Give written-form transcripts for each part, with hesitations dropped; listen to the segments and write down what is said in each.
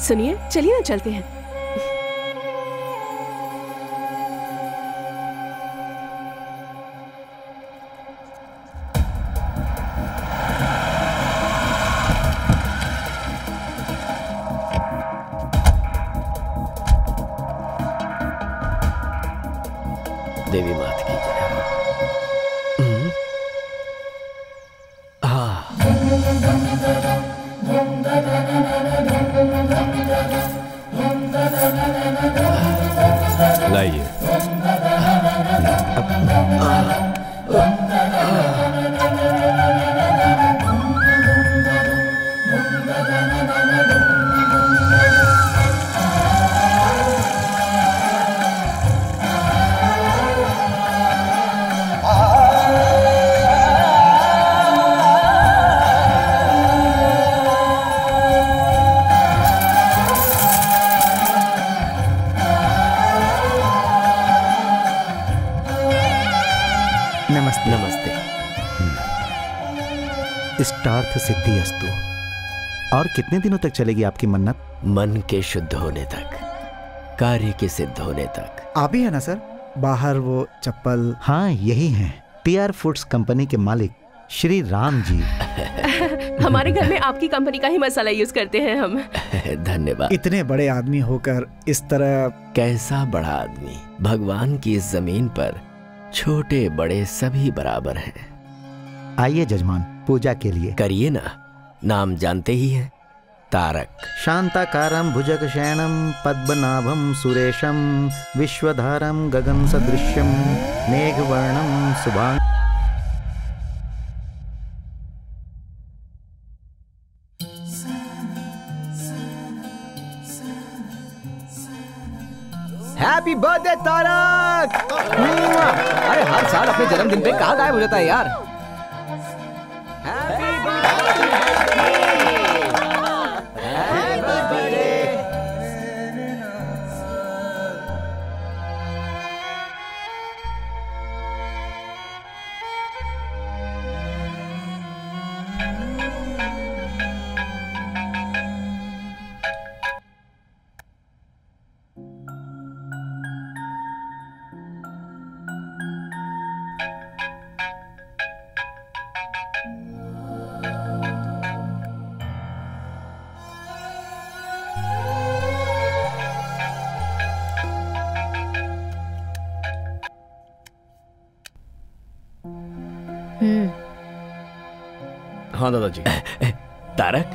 सुनिए, चलिए ना चलते हैं। देवी मात की जय। लाइए। नमस्ते। इष्टार्थ सिद्धि अस्तु। और कितने दिनों तक चलेगी आपकी मन्नत? मन के शुद्ध होने तक, कार्य के सिद्ध होने तक। आप ही है ना सर बाहर वो चप्पल? हाँ यही हैं, PR फूड्स कंपनी के मालिक श्री राम जी। हमारे घर में आपकी कंपनी का ही मसाला यूज करते हैं हम। धन्यवाद। इतने बड़े आदमी होकर इस तरह। कैसा बड़ा आदमी? भगवान की इस जमीन पर छोटे बड़े सभी बराबर हैं। आइए जजमान, पूजा के लिए। करिए ना। नाम जानते ही हैं, तारक। शांताकारं भुजगशयनं पद्मनाभं सुरेशं विश्वधारं गगन सदृश्यं मेघवर्णं शुभांग। Happy birthday Tarak. अरे हर साल अपने जन्मदिन पे कहाँ गायब हो जाता है यार। Happy birthday. हाँ दादाजी। तारक,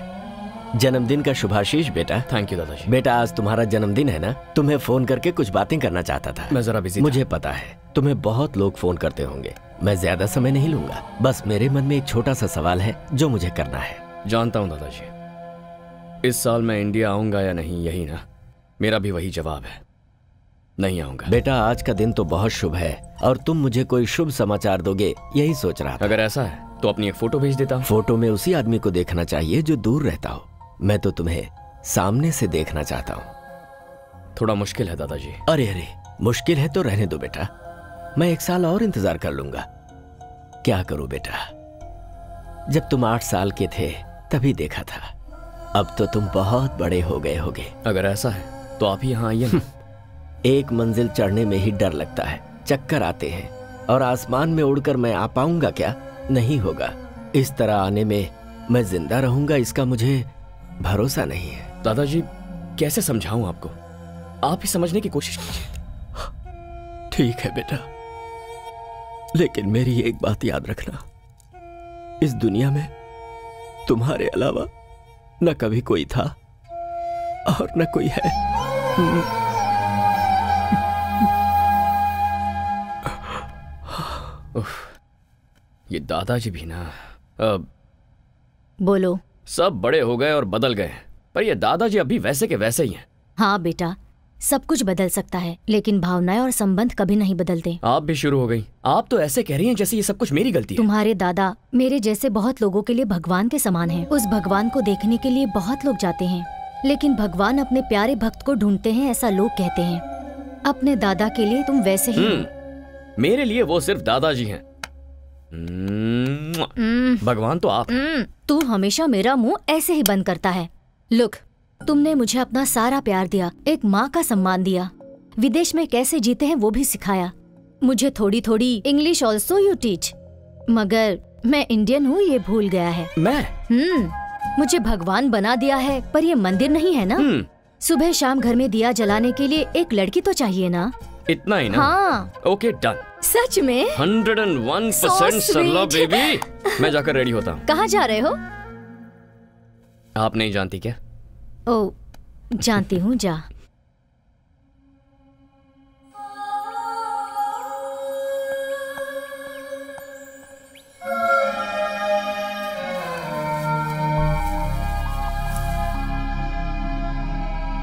जन्मदिन का शुभाशीष बेटा। थैंक यू दादाजी। बेटा आज तुम्हारा जन्मदिन है ना, तुम्हें फोन करके कुछ बातें करना चाहता था। मैं जरा बिजी था। मुझे पता है तुम्हें बहुत लोग फोन करते होंगे, मैं ज्यादा समय नहीं लूंगा। बस मेरे मन में एक छोटा सा सवाल है जो मुझे करना है। जानता हूँ दादाजी, इस साल मैं इंडिया आऊंगा या नहीं, यही ना? मेरा भी वही जवाब है, नहीं आऊंगा। बेटा आज का दिन तो बहुत शुभ है और तुम मुझे कोई शुभ समाचार दोगे यही सोच रहा था। अगर ऐसा है तो अपनी एक फोटो भेज देता हूँ। फोटो में उसी आदमी को देखना चाहिए जो दूर रहता हो। मैं तो तुम्हें सामने से देखना चाहता हूँ। थोड़ा मुश्किल है दादाजी। अरे अरे, मुश्किल है तो रहने दो बेटा, मैं 1 साल और इंतजार कर लूंगा। क्या करूं बेटा, जब तुम 8 साल के थे तभी देखा था, अब तो तुम बहुत बड़े हो गए होगे। अगर ऐसा है तो आप ही यहाँ आइए ना। एक मंजिल चढ़ने में ही डर लगता है, चक्कर आते हैं, और आसमान में उड़कर मैं आ पाऊंगा क्या? नहीं होगा। इस तरह आने में मैं जिंदा रहूंगा इसका मुझे भरोसा नहीं है। दादाजी कैसे समझाऊं आपको, आप ही समझने की कोशिश कीजिए। ठीक है बेटा, लेकिन मेरी एक बात याद रखना, इस दुनिया में तुम्हारे अलावा न कभी कोई था और न कोई है। ये दादाजी भी ना, बोलो। सब बड़े हो गए और बदल गए, पर ये दादाजी अभी वैसे के वैसे ही हैं। हाँ बेटा, सब कुछ बदल सकता है लेकिन भावनाएं और संबंध कभी नहीं बदलते। आप भी शुरू हो गई। आप तो ऐसे कह रही हैं जैसे ये सब कुछ मेरी गलती है। तुम्हारे दादा मेरे जैसे बहुत लोगों के लिए भगवान के समान हैं। उस भगवान को देखने के लिए बहुत लोग जाते हैं, लेकिन भगवान अपने प्यारे भक्त को ढूंढते हैं, ऐसा लोग कहते हैं। अपने दादा के लिए तुम वैसे ही हो। मेरे लिए वो सिर्फ दादाजी हैं। भगवान तो आप। तू हमेशा मेरा मुंह ऐसे ही बंद करता है। लुक, तुमने मुझे अपना सारा प्यार दिया, एक माँ का सम्मान दिया, विदेश में कैसे जीते हैं वो भी सिखाया। मुझे थोड़ी थोड़ी इंग्लिश ऑल्सो यू टीच, मगर मैं इंडियन हूँ ये भूल गया है। मैं मुझे भगवान बना दिया है, पर ये मंदिर नहीं है ना। सुबह शाम घर में दिया जलाने के लिए एक लड़की तो चाहिए ना। इतना ही ना? हाँ। Okay done. सच में? 101% सरला बेबी। मैं जाकर रेडी होता हूँ। कहाँ जा रहे हो? आप नहीं जानती क्या? ओ, जानती हूँ, जा।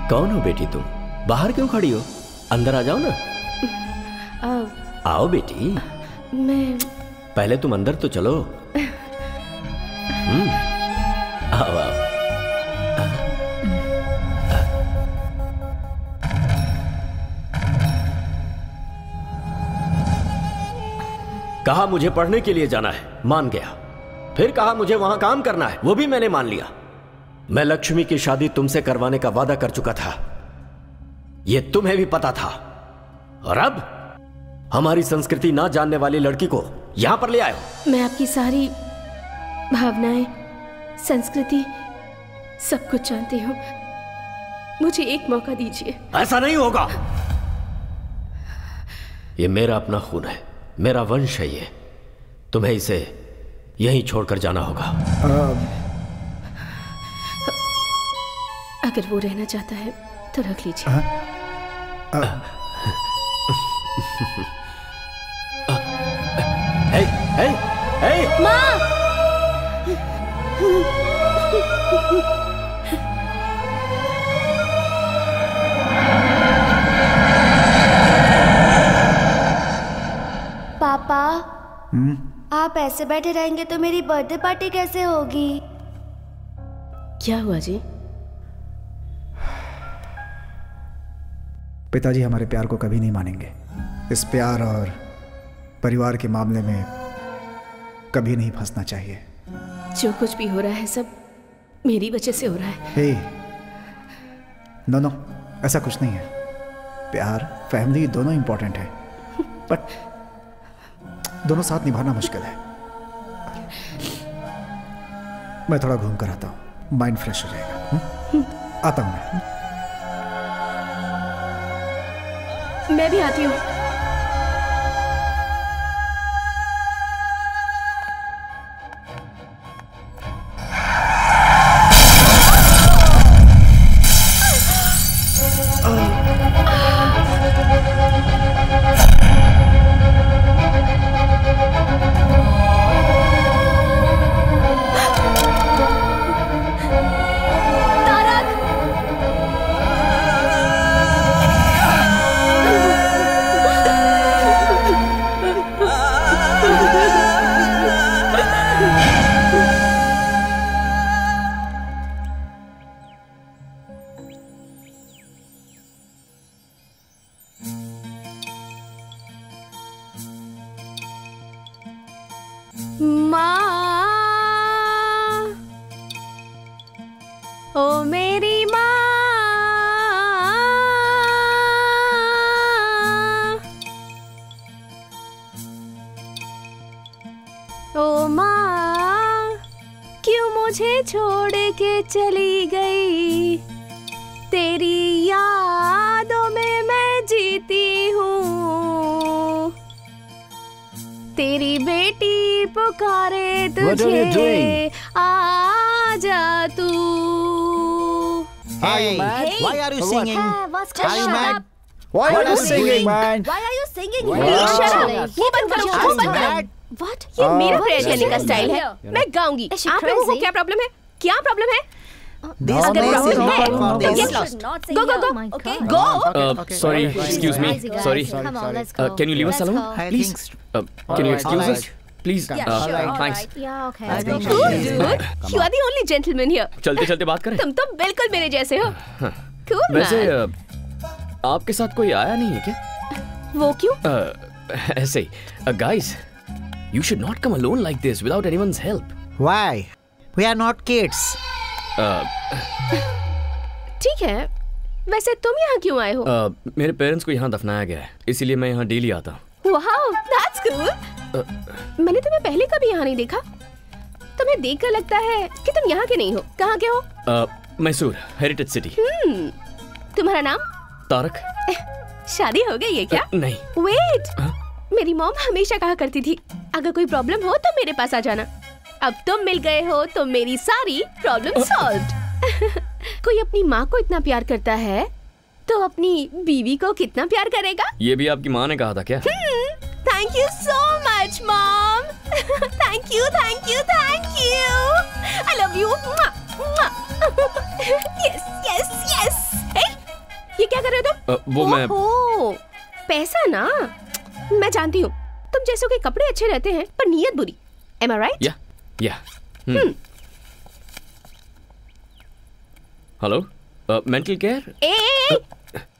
कौन हो बेटी तुम? बाहर क्यों खड़ी हो? अंदर आ जाओ ना। आओ बेटी। मैं पहले तुम अंदर तो चलो। आओ आओ। कहा मुझे पढ़ने के लिए जाना है, मान गया। फिर कहा मुझे वहां काम करना है, वो भी मैंने मान लिया। मैं लक्ष्मी की शादी तुमसे करवाने का वादा कर चुका था, यह तुम्हें भी पता था। और अब हमारी संस्कृति ना जानने वाली लड़की को यहां पर ले आए हो। मैं आपकी सारी भावनाएं, संस्कृति, सब कुछ जानती हूँ। मुझे एक मौका दीजिए। ऐसा नहीं होगा। यह मेरा अपना खून है, मेरा वंश है ये। तुम्हें इसे यहीं छोड़कर जाना होगा। अगर वो रहना चाहता है तो रख लीजिए। माँ! पापा, आप ऐसे बैठे रहेंगे तो मेरी बर्थडे पार्टी कैसे होगी? क्या हुआ जी? पिताजी हमारे प्यार को कभी नहीं मानेंगे। इस प्यार और परिवार के मामले में कभी नहीं फंसना चाहिए। जो कुछ भी हो रहा है सब मेरी वजह से हो रहा है। हे, नो, ऐसा कुछ नहीं है। प्यार, फैमिली दोनों इंपॉर्टेंट है, बट दोनों साथ निभाना मुश्किल है। मैं थोड़ा घूम कर आता हूँ, माइंड फ्रेश हो जाएगा। आता हूँ मैं भी आती हूँ। चली गई तेरी यादों में मैं जीती हूँ। तेरी बेटी पुकारे तुझे, आजा तू। Hey, why are you singing? Are you mad? Why are you singing, man? Why are you singing? ये बंद करो, वो बंद करो। What? ये मेरा प्रेयर करने का स्टाइल है। मैं गाऊंगी। आप लोगों को क्या प्रॉब्लम है? क्या प्रॉब्लम है? अगर प्रॉब्लम है तो get lost. Go go go. Okay. Go. Sorry, excuse me. Sorry. Can you leave us alone, please? Can you excuse us? Please. Thanks. Yeah, okay. Cool, dude. You are the only gentleman here. चलते चलते बात करें। तुम तो बिल्कुल मेरे जैसे हो। Cool man. वैसे आपके साथ कोई आया नहीं है क्या? वो क्यों? ऐसे ही. Guys, you should not come alone like this without anyone's help. Why? We are not kids. ठीक है, वैसे तुम यहाँ क्यों आए हो? मेरे पेरेंट्स को यहाँ दफनाया गया है, इसीलिए मैं यहाँ डेली आता हूँ। Wow, that's cool. मैंने तुम्हें पहले कभी यहाँ नहीं देखा। तुम्हें देखकर लगता है कि तुम यहाँ के नहीं हो। कहाँ के हो? Mysore, heritage city. तुम्हारा नाम? तारक। शादी हो गई है क्या? नहीं। वेट, मेरी मॉम हमेशा कहा करती थी अगर कोई प्रॉब्लम हो तो मेरे पास आ जाना। अब तुम मिल गए हो तो मेरी सारी प्रॉब्लम सॉल्व्ड। कोई अपनी माँ को इतना प्यार करता है तो अपनी बीवी को कितना प्यार करेगा? ये भी आपकी माँ ने कहा था क्या? Thank you so much mom. Thank you thank you thank you. I love you. Yes yes yes. ये क्या कर रहे हो तुम? वो मैं पैसा ना, मैं जानती हूँ तुम जैसों के कपड़े अच्छे रहते हैं पर नीयत बुरी। Am I right? या हेलो, मेंटल केयर?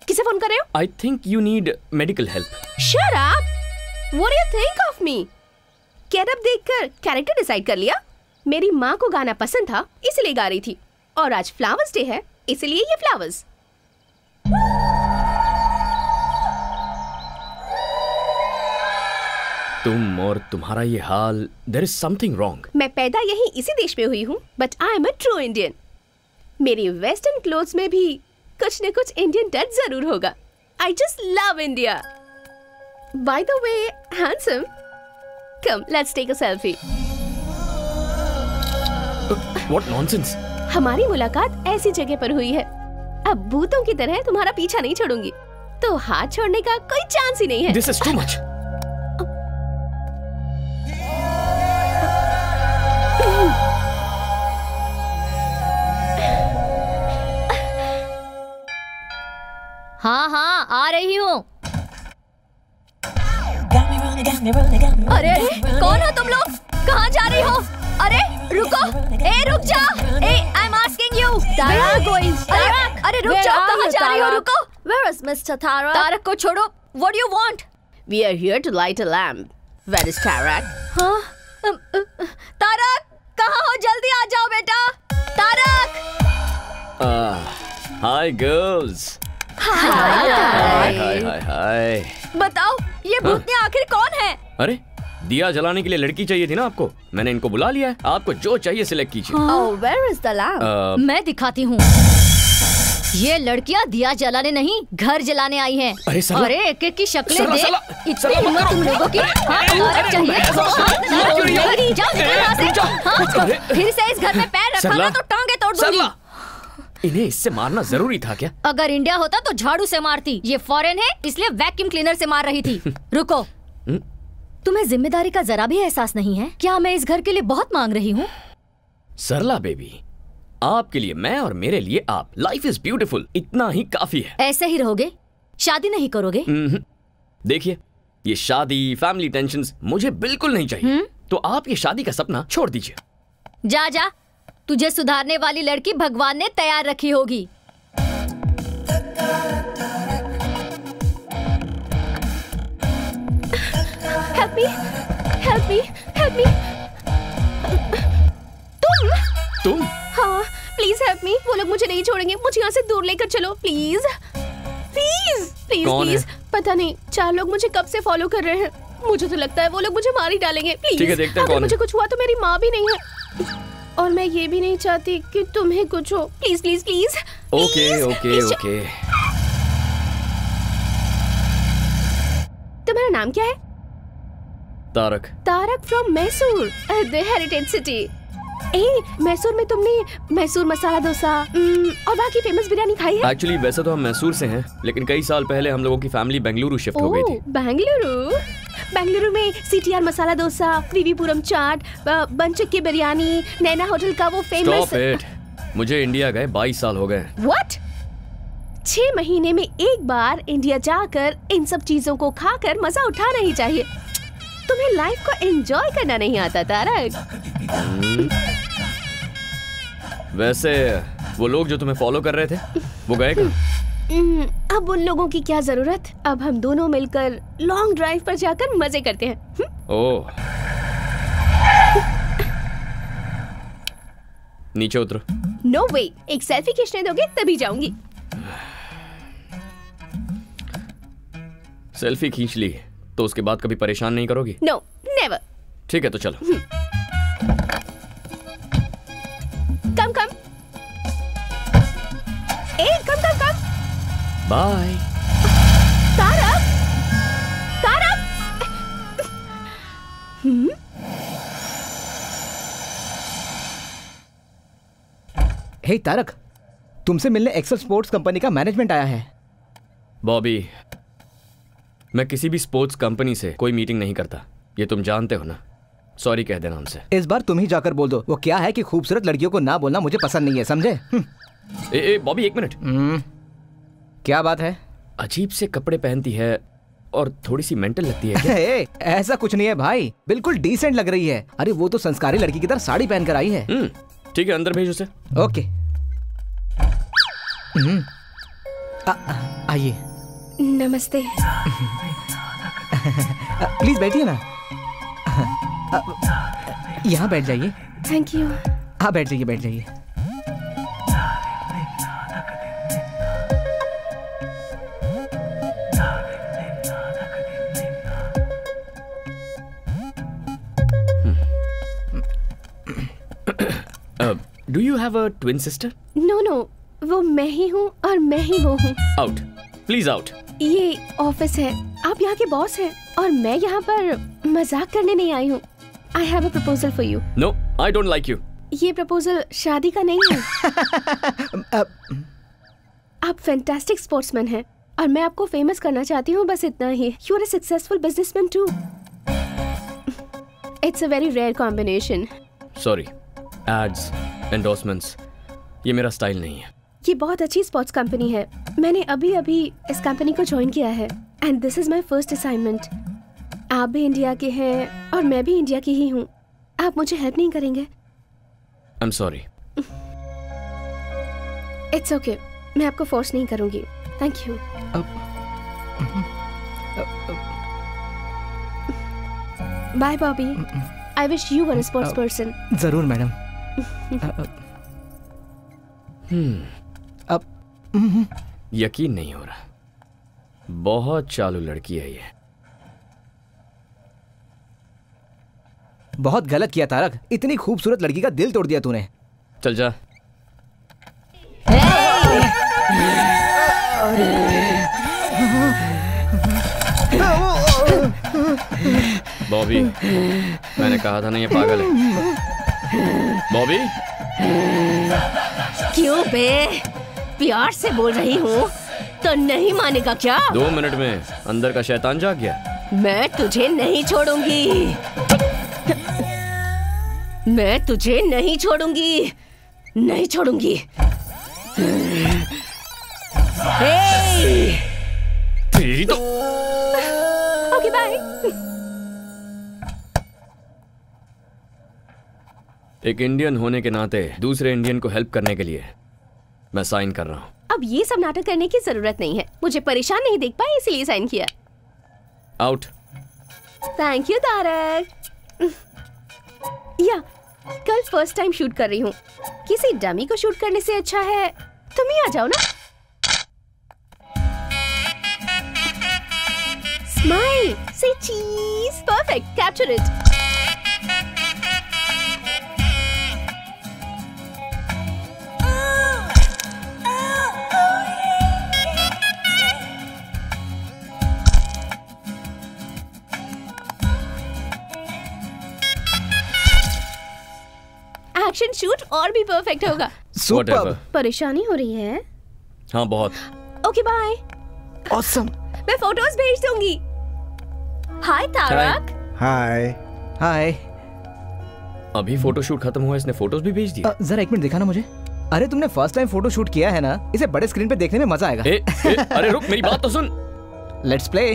किसे फोन कर रहे हो? I think you need medical help. Shut up! What do you think of me? Getup देखकर कैरेक्टर डिसाइड कर लिया? मेरी माँ को गाना पसंद था इसलिए गा रही थी, और आज फ्लावर्स डे है इसलिए ये फ्लावर्स। तुम और तुम्हारा ये हाल, there is something wrong। मैं पैदा यही इसी देश में हुई हूँ, but I am a true Indian. मेरी वेस्टर्न क्लोथ्स में भी कुछ न कुछ इंडियन टच जरूर होगा। I just love India. By the way handsome, come let's take a selfie. What nonsense! हमारी मुलाकात ऐसी जगह पर हुई है, अब भूतों की तरह तुम्हारा पीछा नहीं छोड़ूंगी, तो हाथ छोड़ने का कोई चांस ही नहीं है। This is too much। हाँ हाँ आ रही हूँ। अरे कौन हो तुम लोग? कहाँ जा रही हो? अरे रुको, रुक जा। I am asking you. Tarak, अरे रुक जाओ, कहाँ जा रही हो? रुको। Where is Mr. Tarak? Tarak को छोड़ो। What do you want? We are here to light a lamp. Where is Tarak? हाँ, तारक कहाँ हो? जल्दी आ जाओ बेटा। तारक। Hi girls। हाय। बताओ ये भूतनी आखिर कौन है? अरे दिया जलाने के लिए लड़की चाहिए थी ना आपको, मैंने इनको बुला लिया है। आपको जो चाहिए सिलेक्ट कीजिए। Where is the lamp? मैं दिखाती हूँ। ये लड़कियाँ दिया जलाने नहीं, घर जलाने आई हैं। अरे एक एक की शक्लें देख, इतनी हिम्मत तुम लोगों की। फिर से इस घर में पैर रखा ना तो टांगे तोड़ दूंगी। इन्हें इससे मारना जरूरी था क्या? अगर इंडिया होता तो झाड़ू से मारती, ये फॉरेन है इसलिए वैक्यूम क्लीनर से मार रही थी। रुको, तुम्हें जिम्मेदारी का जरा भी एहसास नहीं है क्या? मैं इस घर के लिए बहुत मांग रही हूँ। सरला बेबी, आपके लिए मैं और मेरे लिए आप। लाइफ इज ब्यूटीफुल, इतना ही काफी है। ऐसे ही रहोगे? शादी नहीं करोगे? देखिए, ये शादी, फैमिली टेंशन्स मुझे बिल्कुल नहीं चाहिए। तो आप ये शादी का सपना छोड़ दीजिए। जा जा, तुझे सुधारने वाली लड़की भगवान ने तैयार रखी होगी। Help me, help me, help me। तुम? हाँ, प्लीज हेल्प मी। वो लोग मुझे नहीं छोड़ेंगे, मुझे यहाँ से दूर लेकर चलो प्लीज प्लीज प्लीज प्लीज। पता नहीं 4 लोग मुझे कब से फॉलो कर रहे हैं। मुझे तो लगता है वो लोग मुझे मार ही डालेंगे। प्लीज, ठीक है, देखते हैं कौन है। मुझे कुछ हुआ तो मेरी माँ भी नहीं है, और मैं ये भी नहीं चाहती कि तुम्हें कुछ हो। Please please please. Okay okay okay. तुम्हारा नाम क्या है? Tarak. Tarak from Mysore, the heritage city. Mysore में तुमने मैसूर मसाला डोसा और बाकी फेमस बिरयानी खाई है? एक्चुअली वैसे तो हम मैसूर से हैं, लेकिन कई साल पहले हम लोगों की फैमिली बेंगलुरु शिफ्ट हो गई थी। बेंगलुरु में सीटीआर मसाला डोसा, त्रिवीपुरम चाट, बनचक्की बिरयानी, नैना होटल का वो फेमस। Stop it. मुझे इंडिया गए 22 साल हो गए। व्हाट? 6 महीने में एक बार इंडिया जाकर इन सब चीजों को खाकर मजा उठाना ही चाहिए। तुम्हें लाइफ को एंजॉय करना नहीं आता तारक। वैसे वो लोग जो तुम्हें फॉलो कर रहे थे वो गए कहाँ? अब उन लोगों की क्या जरूरत। अब हम दोनों मिलकर लॉन्ग ड्राइव पर जाकर मजे करते हैं। ओह, नीचे उतरो। नो वे, एक सेल्फी खींचने दोगे तभी जाऊंगी। सेल्फी खींच ली तो उसके बाद कभी परेशान नहीं करोगी? No, never. ठीक है तो चलो। Come come. ए, come come come. Bye. Tarak, Tarak. Hey Tarak, तुमसे मिलने एक्सेल स्पोर्ट्स कंपनी का मैनेजमेंट आया है। बॉबी, मैं किसी भी स्पोर्ट्स कंपनी से कोई मीटिंग नहीं करता, ये तुम जानते हो ना। सॉरी कह देना उनसे। इस बार तुम ही जाकर बोल दो। वो क्या है कि खूबसूरत लड़कियों को ना बोलना मुझे पसंद नहीं है, समझे? ए बॉबी, एक मिनट। क्या बात है? अजीब से कपड़े पहनती है और थोड़ी सी मेंटल लगती है क्या? ऐसा कुछ नहीं है भाई, बिल्कुल डिसेंट लग रही है। अरे वो तो संस्कारी लड़की की तरह साड़ी पहन कर आई है। ठीक है, अंदर भेज उसे। ओके। आइए। नमस्ते। प्लीज बैठिए ना। यहाँ बैठ जाइए। Thank you. हाँ बैठ जाइए, बैठ जाइए। Do you have a twin sister? No no, वो मैं ही हूँ और मैं ही वो हूँ। Out, please out. ये ऑफिस है, आप यहाँ के बॉस हैं और मैं यहाँ पर मजाक करने नहीं आई हूँ। I have a proposal for you. No, I don't like you. ये प्रपोजल शादी का नहीं है। आप फैंटास्टिक स्पोर्ट्समैन हैं और मैं आपको फेमस करना चाहती हूँ, बस इतना ही। You are a successful businessman too. It's a very rare combination. Sorry, ads, endorsements, ये मेरा स्टाइल नहीं है। ये बहुत अच्छी स्पोर्ट्स कंपनी है, मैंने अभी अभी इस कंपनी को ज्वाइन किया है and this is my first assignment. आप भी इंडिया के हैं और मैं भी इंडिया की ही हूँ, आप मुझे हेल्प नहीं करेंगे? I am sorry. It's okay, मैं आपको फोर्स नहीं करूंगी। Thank you. Bye Bobby, I wish you were a sports person. जरूर मैडम। अब यकीन नहीं हो रहा, बहुत चालू लड़की है ये। बहुत गलत किया तारक, इतनी खूबसूरत लड़की का दिल तोड़ दिया तूने। चल जा। बॉबी, मैंने कहा था ना ये पागल है। बॉबी, क्यों बे? प्यार से बोल रही हूँ तो नहीं मानेगा क्या? 2 मिनट में अंदर का शैतान जाग गया। मैं तुझे नहीं छोड़ूंगी, मैं तुझे नहीं छोड़ूंगी, नहीं छोड़ूंगी। तेरी तो। Okay bye. एक इंडियन होने के नाते दूसरे इंडियन को हेल्प करने के लिए मैं साइन कर रहा हूँ। अब ये सब नाटक करने की जरूरत नहीं है, मुझे परेशान नहीं देख पाए इसलिए साइन किया। आउट। Thank you Tarak. या कल फर्स्ट टाइम शूट कर रही हूँ, किसी डमी को शूट करने से अच्छा है तुम ही आ जाओ ना। स्माइल, से चीज, perfect, capture it. Action shoot और भी परफेक्ट होगा। सुपर। परेशानी हो रही है? हाँ बहुत। Okay bye. ऑसम। मैं फोटोज भेज दूंगी। हाय तारक। हाय। हाय। अभी फोटो शूट खत्म हुआ, इसने फोटोज भी भेज दिया। जरा 1 मिनट दिखाना मुझे। अरे तुमने फर्स्ट टाइम फोटो शूट किया है ना, इसे बड़े स्क्रीन पे देखने में मजा आएगा। अरे रुक, मेरी बात तो सुन। Let's play.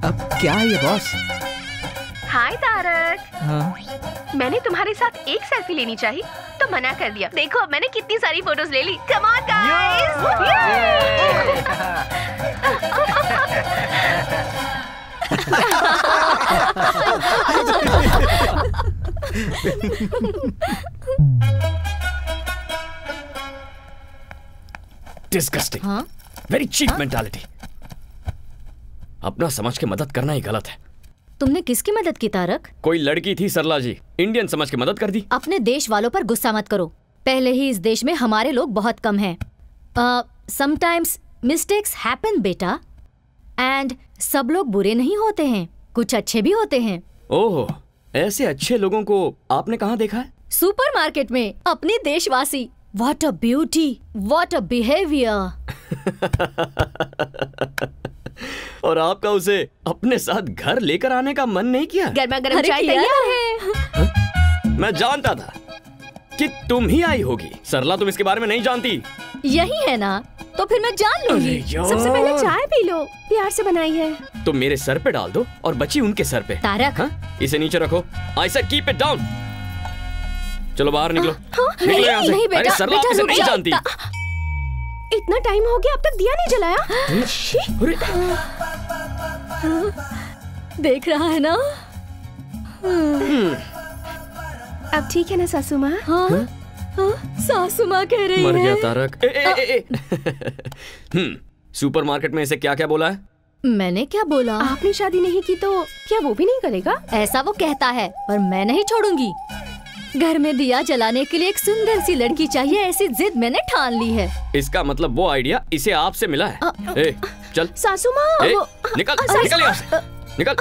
अब क्या है ये बॉस? हाय तारक। हाँ? मैंने तुम्हारे साथ एक सेल्फी लेनी चाहिए तो मना कर दिया। देखो मैंने कितनी सारी फोटोज ले ली। Come on guys. Disgusting, very cheap mentality. अपना समझ के मदद करना ही गलत है। तुमने किसकी मदद की तारक? कोई लड़की थी सरला जी, इंडियन समझ के मदद कर दी। अपने देश वालों पर गुस्सा मत करो। पहले ही इस देश में हमारे लोग बहुत कम हैं। समटाइम्स मिस्टेक्स हैपन बेटा, एंड सब लोग बुरे नहीं होते हैं, कुछ अच्छे भी होते हैं। ओह, ऐसे अच्छे लोगों को आपने कहाँ देखा है? सुपरमार्केट में अपने देशवासी। What a beauty, what a behaviour. और आपका उसे अपने साथ घर लेकर आने का मन नहीं किया? गर्मा गर्म चाय तैयार है। मैं जानता था कि तुम ही आई होगी। सरला, तुम इसके बारे में नहीं जानती। यही है ना, तो फिर मैं जान लूंगी। सबसे पहले चाय पी लो, प्यार से बनाई है। तुम मेरे सर पे डाल दो और बची उनके सर पे। तारक, इसे नीचे रखो। I said keep it down. चलो बाहर निकलो। नहीं, नहीं बेटा, अरे सरला, आप इसे नहीं जानती। इतना टाइम हो गया, अब तक दिया नहीं जलाया। देख रहा है ना? अब ठीक है ना सासू माँ? हाँ, सासू माँ कह रही है। मर गया तारक। सुपरमार्केट में इसे क्या क्या बोला है? मैंने क्या बोला? आपने शादी नहीं की तो क्या वो भी नहीं करेगा? ऐसा वो कहता है, पर मैं नहीं छोड़ूंगी। घर में दिया जलाने के लिए एक सुंदर सी लड़की चाहिए, ऐसी जिद मैंने ठान ली है। इसका मतलब वो आइडिया इसे आपसे मिला है। चल सासू माँ, निकल निकल यहाँ से, निकल।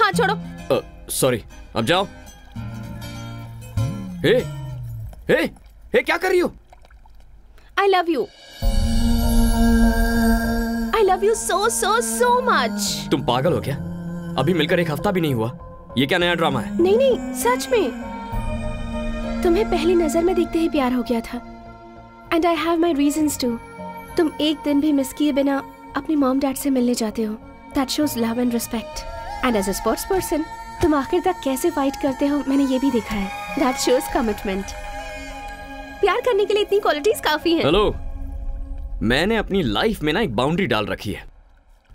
हाँ छोड़ो। सॉरी, अब जाओ। क्या कर रही हो? I love you. I love you so much. तुम पागल हो क्या? अभी मिलकर एक हफ्ता भी नहीं हुआ, ये क्या नया ड्रामा है? नहीं, सच में तुम्हें पहली नजर में देखते ही प्यार हो गया था। And I have my reasons too. तुम एक दिन भी मिस किए बिना अपने मॉम डैड से मिलने जाते हो। That shows love and respect. And as a sports person, तुम आखिर तक कैसे फाइट करते हो मैंने ये भी देखा है। That shows commitment. प्यार करने के लिए इतनी क्वालिटीज काफी हैं। हेलो, मैंने अपनी लाइफ में ना एक बाउंड्री डाल रखी है,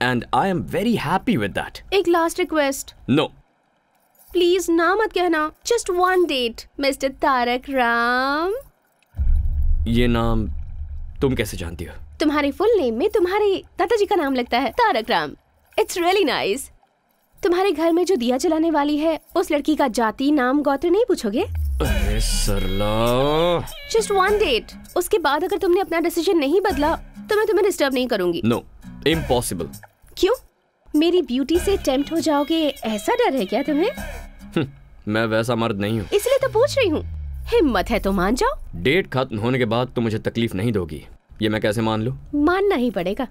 and I am very happy with that. एक लास्ट रिक्वेस्ट। नो प्लीज ना मत कहना, just one date mister Tarak Ram. ये नाम तुम कैसे जानती हो? तुम्हारे फुल नेम में तुम्हारे दादाजी का नाम लगता है, Tarak Ram. It's really nice. तुम्हारे घर में जो दिया जलाने वाली है उस लड़की का जाति, नाम, गोत्र नहीं पूछोगे? अरे सरला, जस्ट वन डेट। उसके बाद अगर तुमने अपना डिसीजन नहीं बदला तो मैं तुम्हें डिस्टर्ब नहीं करूंगी। No, impossible. क्यों? मेरी ब्यूटी से टेम्प्ट हो जाओगे, ऐसा डर है क्या तुम्हें? मैं वैसा मर्द नहीं हूँ। इसलिए तो पूछ रही हूँ। हिम्मत है तो मान जाओ। डेट खत्म होने के बाद तो मुझे तकलीफ नहीं दोगी, ये मैं कैसे मान लूं? मानना ही पड़ेगा।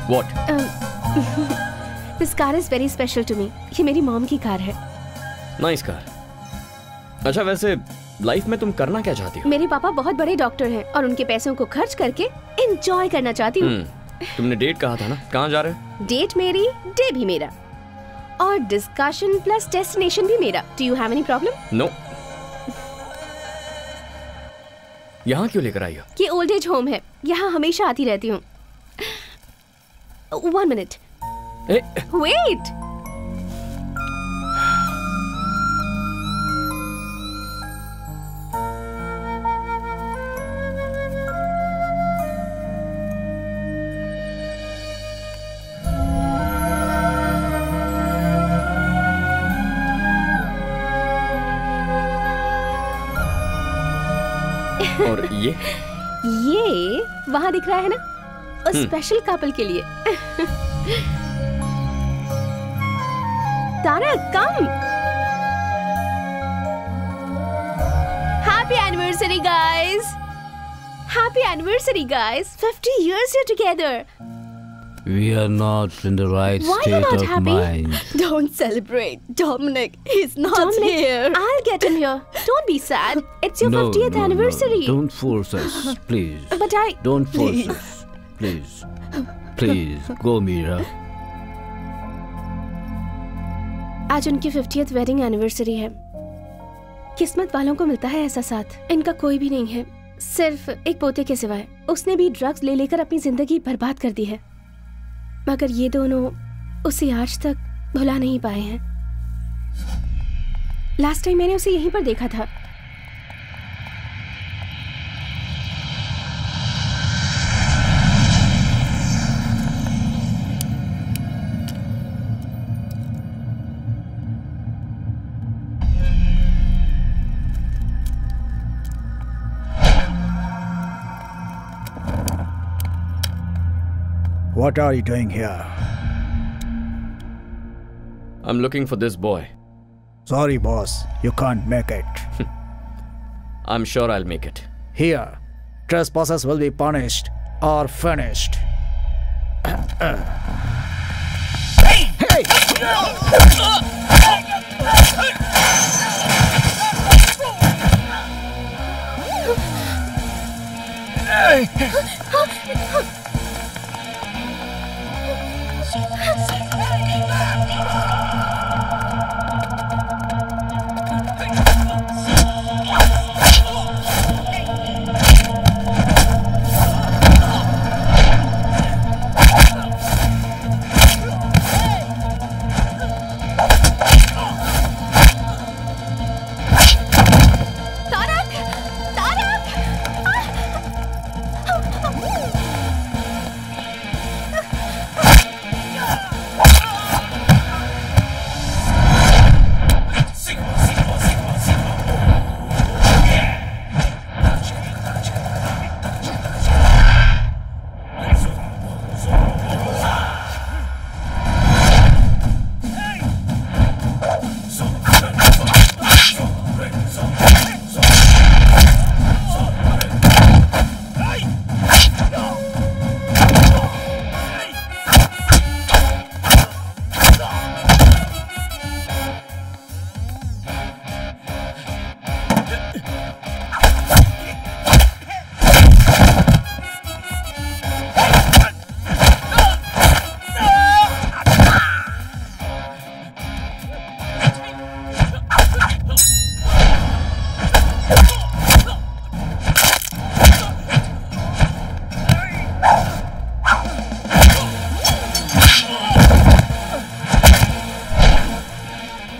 What? This car is very special to me. ये मेरी मॉम की कार है। Nice car. अच्छा, वैसे लाइफ में तुम करना क्या चाहती हो? मेरे पापा बहुत बड़े डॉक्टर हैं और उनके पैसों को खर्च करके एंजॉय करना चाहती हूँ। तुमने डेट कहा था ना, कहाँ जा रहे हो? डेट मेरी, डे भी मेरा, और डिस्कशन प्लस डेस्टिनेशन भी मेरा। Do you have any problem? No. यहाँ क्यों लेकर आई हो? ये ओल्ड एज होम है, यहाँ हमेशा आती रहती हूँ। 1 minute. Wait. और ये वहाँ दिख रहा है ना, उस स्पेशल कपल के लिए। Tarak, come. Happy anniversary guys, happy anniversary guys. 50 years you're together. We are not in the right Why state not of happy? mind. Don't celebrate, Dominic. He's not Dominic, here. I'll get him here. Don't be sad. It's your 50th anniversary. No. Don't force us, please. But Don't force us, please. Please, go, Mira. आज उनकी 50th wedding anniversary है। किस्मत वालों को मिलता है ऐसा साथ, इनका कोई भी नहीं है, सिर्फ एक पोते के सिवाय। उसने भी ड्रग्स ले लेकर अपनी जिंदगी बर्बाद कर दी है, मगर ये दोनों उसे आज तक भुला नहीं पाए हैं। लास्ट टाइम मैंने उसे यहीं पर देखा था। What are you doing here? I'm looking for this boy. Sorry, boss. You can't make it. I'm sure I'll make it. Here, trespassers will be punished or finished.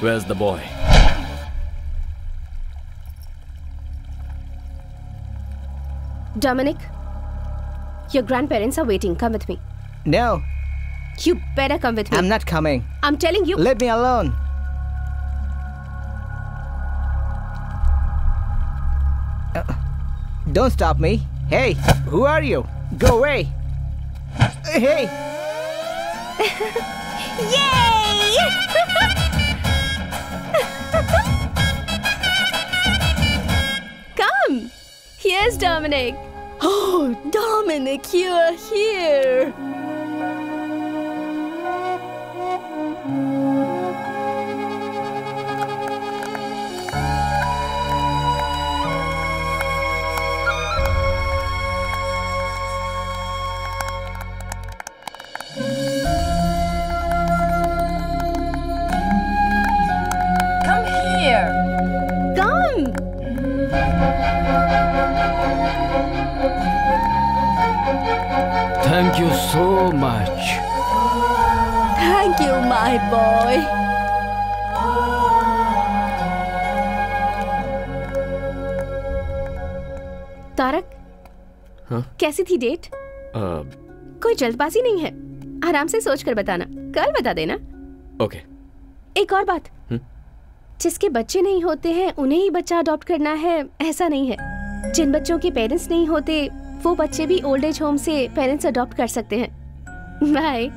Where's the boy? Dominic, your grandparents are waiting. Come with me. No. You better come with me. I'm not coming. I'm telling you. Leave me alone. Don't stop me. Hey, who are you? Go away. Hey. Yay! Come. Here's Dominic. Oh, Dominic, you're here. Come here. Come. Thank you so much. Thank you, my boy. Tarak, हाँ? कैसी थी date? कोई जल्दबाजी नहीं है, आराम से सोच कर बताना, कल बता देना। ओके। एक और बात, जिसके बच्चे नहीं होते हैं उन्हें ही बच्चा अडॉप्ट करना है, ऐसा नहीं है। जिन बच्चों के पेरेंट्स नहीं होते वो बच्चे भी ओल्ड एज होम से पेरेंट्स अडॉप्ट कर सकते हैं। Bye.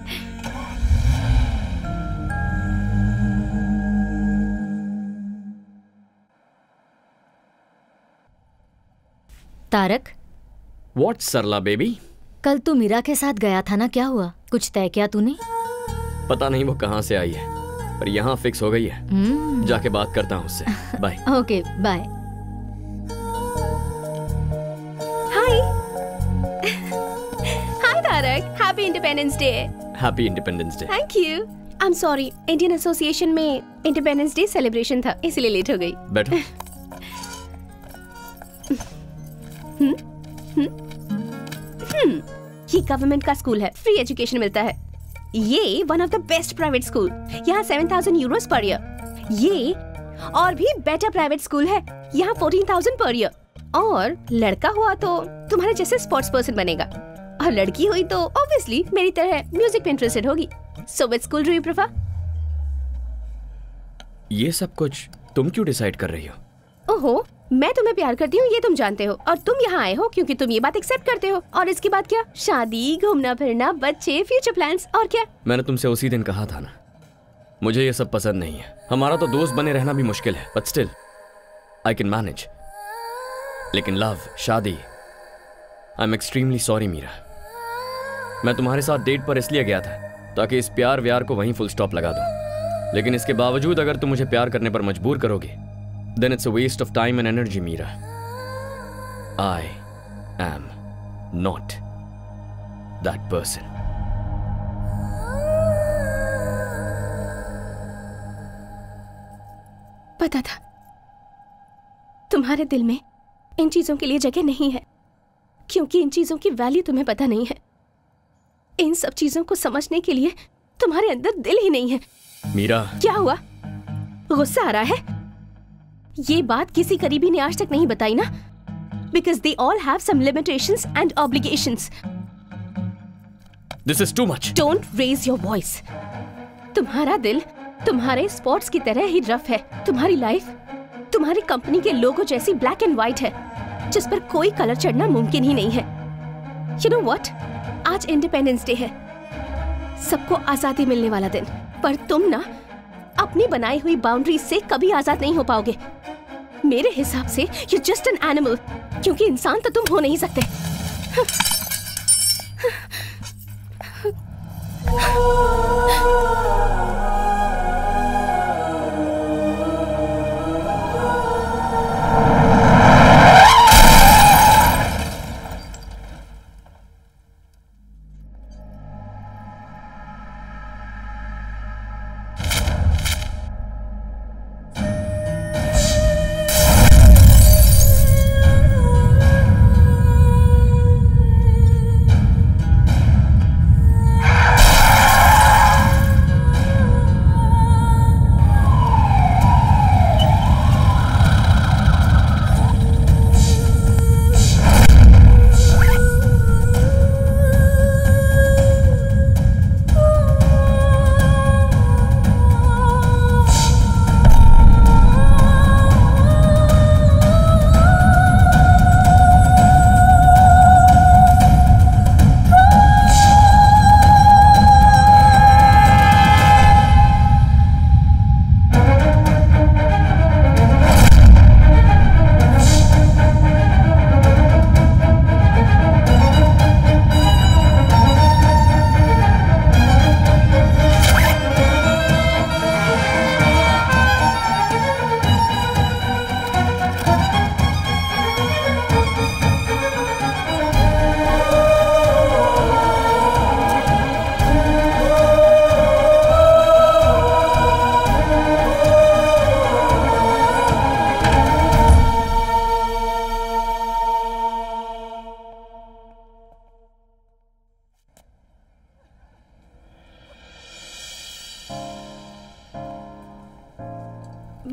Tarak, What, Sarla baby? कल तू मीरा के साथ गया था ना, क्या हुआ? कुछ तय किया तूने? पता नहीं वो कहाँ से आई है, पर यहाँ फिक्स हो गई है। जाके बात करता हूँ उससे। Bye. Okay, bye. Hi. Hi Tarak, happy independence day. Happy independence day. Thank you. I'm sorry, Indian association में इंडिपेंडेंस डे सेलिब्रेशन था, इसलिए लेट हो गई। बैठो। ये गवर्नमेंट का स्कूल है, फ्री एजुकेशन मिलता है। ये one of the best private school, यहाँ 7,000 यूरोस पर ईयर। ये और भी बेटर प्राइवेट स्कूल है, यहाँ 14,000 पर ईयर। और लड़का हुआ तो तुम्हारे जैसे स्पोर्ट्स पर्सन बनेगा, और लड़की हुई तो ऑब्वियसली मेरी तरह म्यूजिक में इंटरेस्टेड होगी। So which school do you prefer? ये सब कुछ तुम क्यों डिसाइड कर रही हो? ओहो, मैं तुम्हें प्यार करती हूँ ये तुम जानते हो, और तुम यहाँ आए हो क्योंकि तुम ये बात एक्सेप्ट करते हो। और इसके बाद क्या? शादी, घूमना फिरना, बच्चे, फ्यूचर प्लान्स, और क्या? मैंने तुमसे उसी दिन कहा था ना, मुझे ये सब पसंद नहीं है। हमारा तो दोस्त बने रहना भी मुश्किल है, but still I can manage. लेकिन लव, शादी, I am extremely sorry Meera. मैं तुम्हारे साथ डेट पर इसलिए गया था ताकि इस प्यार व्यार को वहीं फुल स्टॉप लगा दूं। लेकिन इसके बावजूद अगर तुम मुझे प्यार करने पर मजबूर करोगे, then it's a waste of time and energy, Meera. I am not that person. पता था तुम्हारे दिल में इन चीजों के लिए जगह नहीं है, क्योंकि इन चीजों की वैल्यू तुम्हें पता नहीं है। इन सब चीजों को समझने के लिए तुम्हारे अंदर दिल ही नहीं है। मीरा, क्या हुआ? गुस्सा आ रहा है? ये बात किसी करीबी ने आज तक नहीं बताई ना, because they all have some limitations and obligations. This is too much. Don't raise your voice. तुम्हारा दिल तुम्हारे स्पॉट्स की तरह ही रफ है। तुम्हारी लाइफ तुम्हारी कंपनी के लोगो जैसी ब्लैक एंड व्हाइट है, जिस पर कोई कलर चढ़ना मुमकिन ही नहीं है। You know what? आज इंडिपेंडेंस डे है, सबको आजादी मिलने वाला दिन, पर तुम ना अपनी बनाई हुई बाउंड्री से कभी आजाद नहीं हो पाओगे। मेरे हिसाब से you're just an animal, क्योंकि इंसान तो तुम हो नहीं सकते।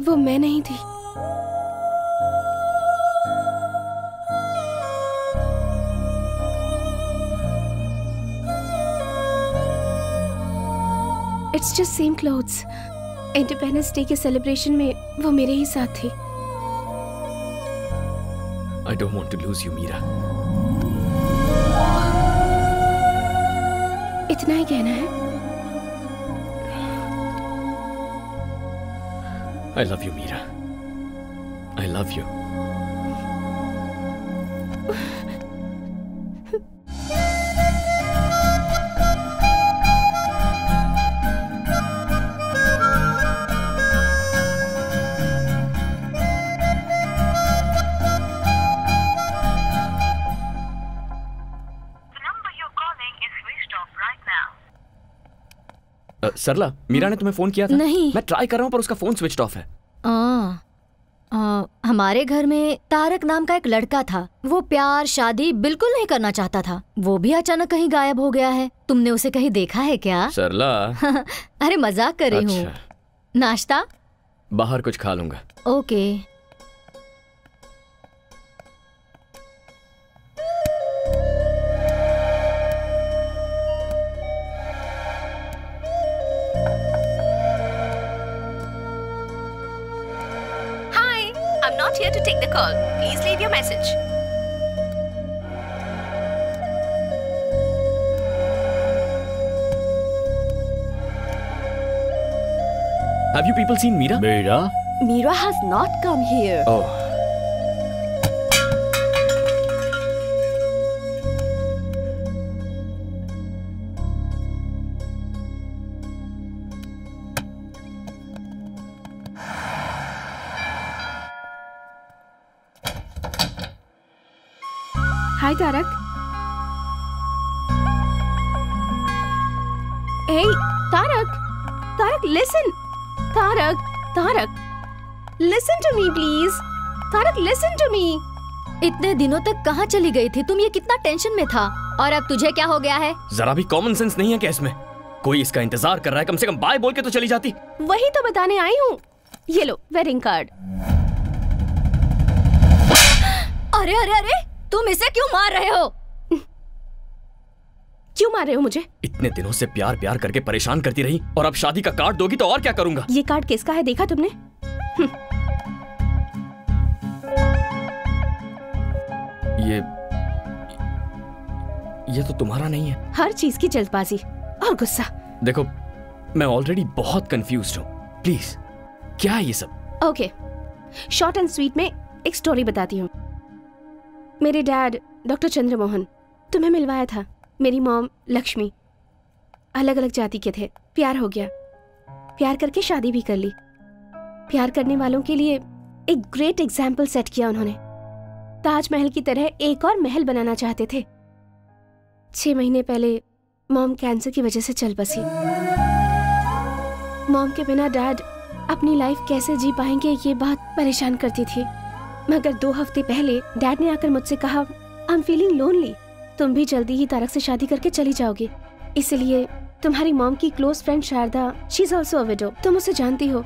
वो मैं नहीं थी। It's just same clothes. Independence day के सेलिब्रेशन में वो मेरे ही साथ थी। I don't want to lose you, Meera. इतना ही कहना है? I love you, Meera. I love you. सरला, मीरा ने तुम्हें फोन किया था? नहीं। मैं ट्राई कर रहा हूँ पर उसका फोन स्विच ऑफ है। हमारे घर में तारक नाम का एक लड़का था। वो प्यार शादी बिल्कुल नहीं करना चाहता था। वो भी अचानक कहीं गायब हो गया है। तुमने उसे कहीं देखा है क्या? सरला अरे मजाक कर रही हूँ। नाश्ता बाहर कुछ खा लूंगा। Okay. I'm not here to take the call. Please leave your message. Have you people seen Meera? Meera? Meera has not come here. Oh. Hi, Tarak. Hey, Tarak. Tarak, listen. Tarak. Listen to me, please. Tarak, listen to me. इतने दिनों तक कहाँ चली गई थी तुम? ये कितना टेंशन में था और अब तुझे क्या हो गया है? जरा भी कॉमन सेंस नहीं है क्या इसमें? कोई इसका इंतजार कर रहा है, कम से कम बाय बोल के तो चली जाती। वही तो बताने आई हूँ। ये लो वेडिंग कार्ड। अरे अरे अरे, तुम इसे क्यों मार रहे हो? क्यों मार रहे हो मुझे? इतने दिनों से प्यार प्यार करके परेशान करती रही और अब शादी का कार्ड दोगी तो और क्या करूंगा? ये कार्ड किसका है देखा तुमने? ये तो तुम्हारा नहीं है। हर चीज की जल्दबाजी और गुस्सा। देखो, मैं ऑलरेडी बहुत कंफ्यूज्ड हूँ। प्लीज, क्या है ये सब? ओके, शॉर्ट एंड स्वीट में एक स्टोरी बताती हूँ। मेरे डैड डॉक्टर चंद्रमोहन तुम्हें मिलवाया था। मेरी मॉम लक्ष्मी। अलग अलग जाति के थे। प्यार हो गया, प्यार करके शादी भी कर ली। प्यार करने वालों के लिए एक ग्रेट एग्जाम्पल सेट किया उन्होंने। ताजमहल की तरह एक और महल बनाना चाहते थे। 6 महीने पहले मॉम कैंसर की वजह से चल बसी। मॉम के बिना डैड अपनी लाइफ कैसे जी पाएंगे ये बात परेशान करती थी। मगर 2 हफ्ते पहले डैड ने आकर मुझसे कहा, आई एम फीलिंग लोनली, तुम भी जल्दी ही तारक से शादी करके चली जाओगी। इसलिए तुम्हारी मॉम की close friend Sharda, she is also a widow, तुम उसे जानती हो।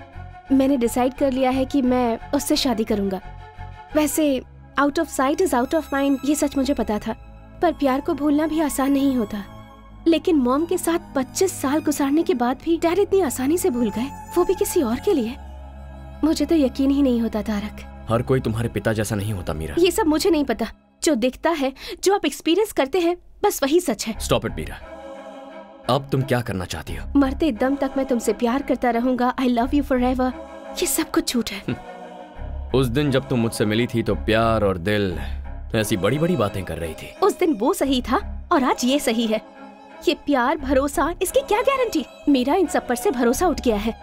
मैंने डिसाइड कर लिया है कि मैं उससे शादी करूंगा। वैसे out of site is out of mind, ये सच मुझे पता था, पर प्यार को भूलना भी आसान नहीं होता। लेकिन मॉम के साथ 25 साल गुजारने के बाद भी डैड इतनी आसानी से भूल गए, वो भी किसी और के लिए। मुझे तो यकीन ही नहीं होता तारक। हर कोई तुम्हारे पिता जैसा नहीं होता मीरा। ये सब मुझे नहीं पता। जो दिखता है, जो आप एक्सपीरियंस करते हैं, बस वही सच है। Stop it Meera. अब तुम क्या करना चाहती हो? मरते दम तक मैं तुमसे प्यार करता रहूंगा। I love you forever. ये सब कुछ झूठ है। उस दिन जब तुम मुझसे मिली थी तो प्यार और दिल ऐसी बड़ी बड़ी बातें कर रही थी। उस दिन वो सही था और आज ये सही है। ये प्यार भरोसा, इसकी क्या गारंटी? मेरा इन सब पर से भरोसा उठ गया है।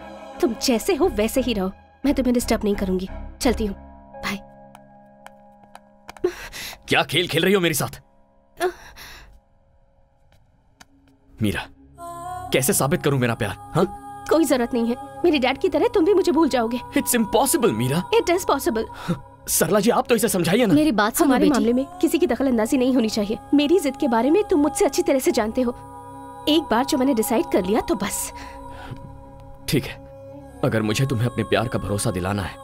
तुम जैसे हो वैसे ही रहो। मैं तुम्हें डिस्टर्ब नहीं करूंगी। चलती हूँ, बाय। क्या खेल खेल रही हो मेरे साथ? मीरा, कैसे साबित करूं मेरा प्यार? हाँ? कोई जरूरत नहीं है। मेरे डैड की तरह तुम भी मुझे भूल जाओगे। It's impossible Meera. It is possible. Sarla ji, आप तो इसे समझाइए ना। मेरी बात सुनो हमारे बेटी। मामले में किसी की दखल अंदाजी नहीं होनी चाहिए। मेरी जिद के बारे में तुम मुझसे अच्छी तरह से जानते हो। एक बार जो मैंने डिसाइड कर लिया तो बस। ठीक है, अगर मुझे तुम्हें अपने प्यार का भरोसा दिलाना है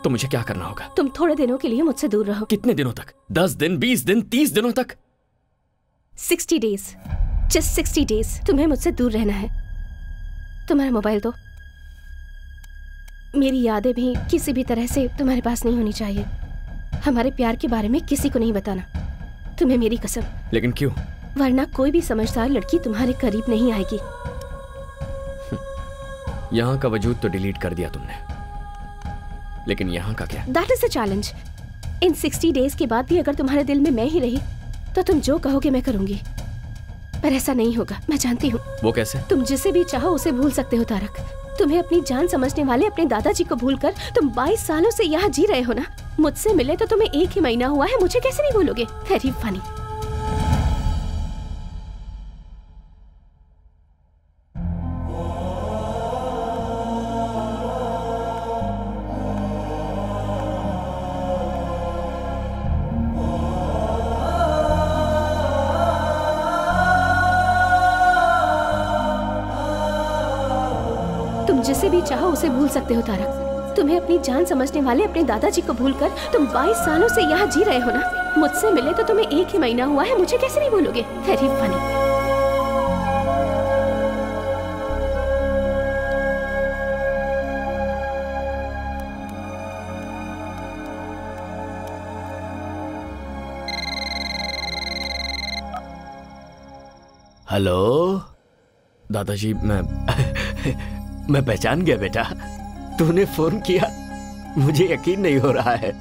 तो मुझे क्या करना होगा? तुम थोड़े दिनों के लिए मुझसे दूर रहो। कितने दिनों तक? 10 दिन, 20 दिन, 30 दिनों तक? 60 डेज, जस्ट 60 डेज तुम्हें मुझसे दूर रहना है। तुम्हारा मोबाइल दो। मेरी यादें भी किसी भी तरह से तुम्हारे पास नहीं होनी चाहिए। हमारे प्यार के बारे में किसी को नहीं बताना, तुम्हें मेरी कसम। लेकिन क्यों? वरना कोई भी समझदार लड़की तुम्हारे करीब नहीं आएगी। यहाँ का वजूद तो डिलीट कर दिया तुमने, लेकिन यहाँ का क्या? That is the challenge. In 60 days के बाद भी अगर तुम्हारे दिल में मैं ही रही तो तुम जो कहोगे मैं करूंगी। पर ऐसा नहीं होगा, मैं जानती हूँ। वो कैसे? तुम जिसे भी चाहो उसे भूल सकते हो तारक। तुम्हें अपनी जान समझने वाले अपने दादाजी को भूलकर तुम 22 सालों से यहाँ जी रहे हो ना। मुझसे मिले तो तुम्हें 1 ही महीना हुआ है, मुझे कैसे नहीं भूलोगे? Very funny. तुम जिसे भी चाहो उसे भूल सकते हो तारक। तुम्हें अपनी जान समझने वाले अपने दादाजी को भूलकर तुम 22 सालों से यहाँ जी रहे हो ना। मुझसे मिले तो तुम्हें 1 ही महीना हुआ है, मुझे कैसे नहीं भूलोगे? Very funny. हेलो दादाजी, मैं पहचान गया बेटा। तूने फोन किया, मुझे यकीन नहीं हो रहा है।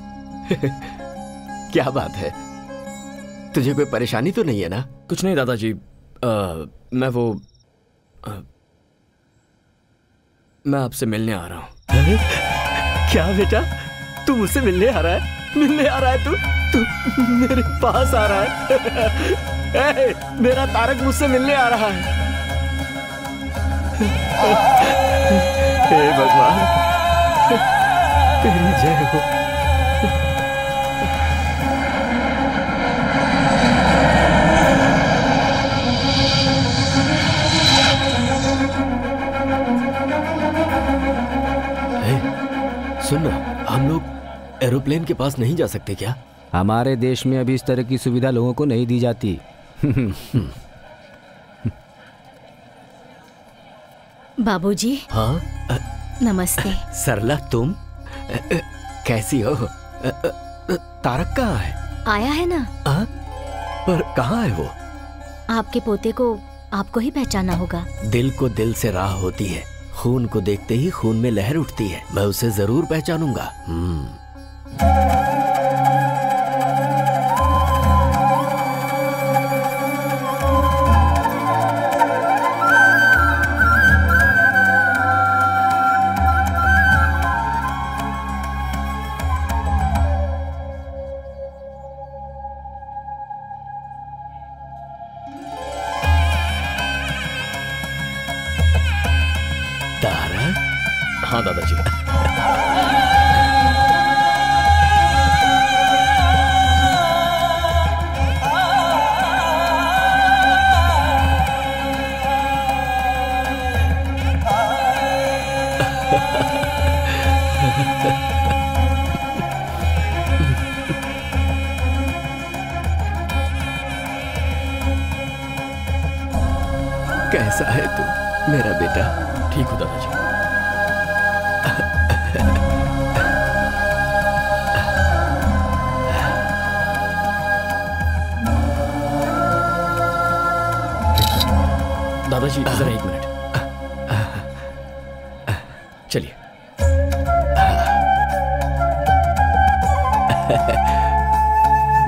क्या बात है, तुझे कोई परेशानी तो नहीं है ना? कुछ नहीं दादाजी, मैं आपसे मिलने आ रहा हूँ। क्या बेटा, तू मुझसे मिलने आ रहा है? मिलने आ रहा है तू मेरे पास आ रहा है? मेरा तारक मुझसे मिलने आ रहा है। हे भगवान, तेरी जय हो। सुन ना, हम लोग एरोप्लेन के पास नहीं जा सकते क्या? हमारे देश में अभी इस तरह की सुविधा लोगों को नहीं दी जाती। बाबूजी। हाँ नमस्ते। सरला, तुम कैसी हो? तारक कहाँ है? आया है ना। पर कहाँ है वो? आपके पोते को आपको ही पहचाना होगा। दिल को दिल से राह होती है, खून को देखते ही खून में लहर उठती है। मैं उसे जरूर पहचानूंगा। हाँ दादाजी। कैसा है तू मेरा बेटा? ठीक हो दादाजी। दादाजी जरा 1 मिनट, चलिए।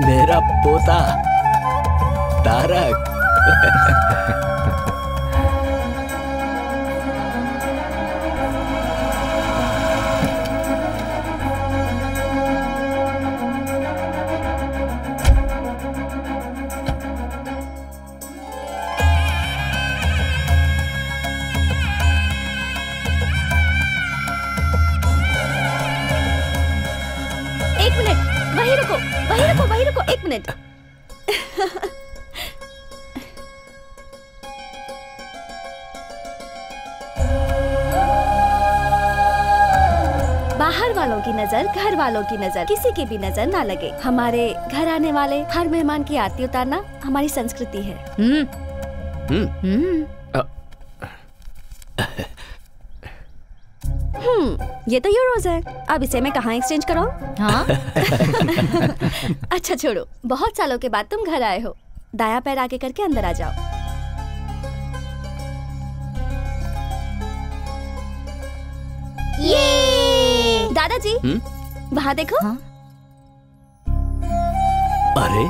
मेरा पोता तारक। वहीं रुको 1 मिनट। बाहर वालों की नजर, घर वालों की नजर, किसी की भी नजर ना लगे। हमारे घर आने वाले हर मेहमान की आरती उतारना हमारी संस्कृति है। ये तो यूरोज है। अब इसे मैं कहाँ एक्सचेंज कराऊं? हाँ? अच्छा छोड़ो, बहुत सालों के बाद तुम घर आए हो। दायां पैर आगे करके अंदर आ जाओ। ये दादाजी वहाँ देखो। हाँ? अरे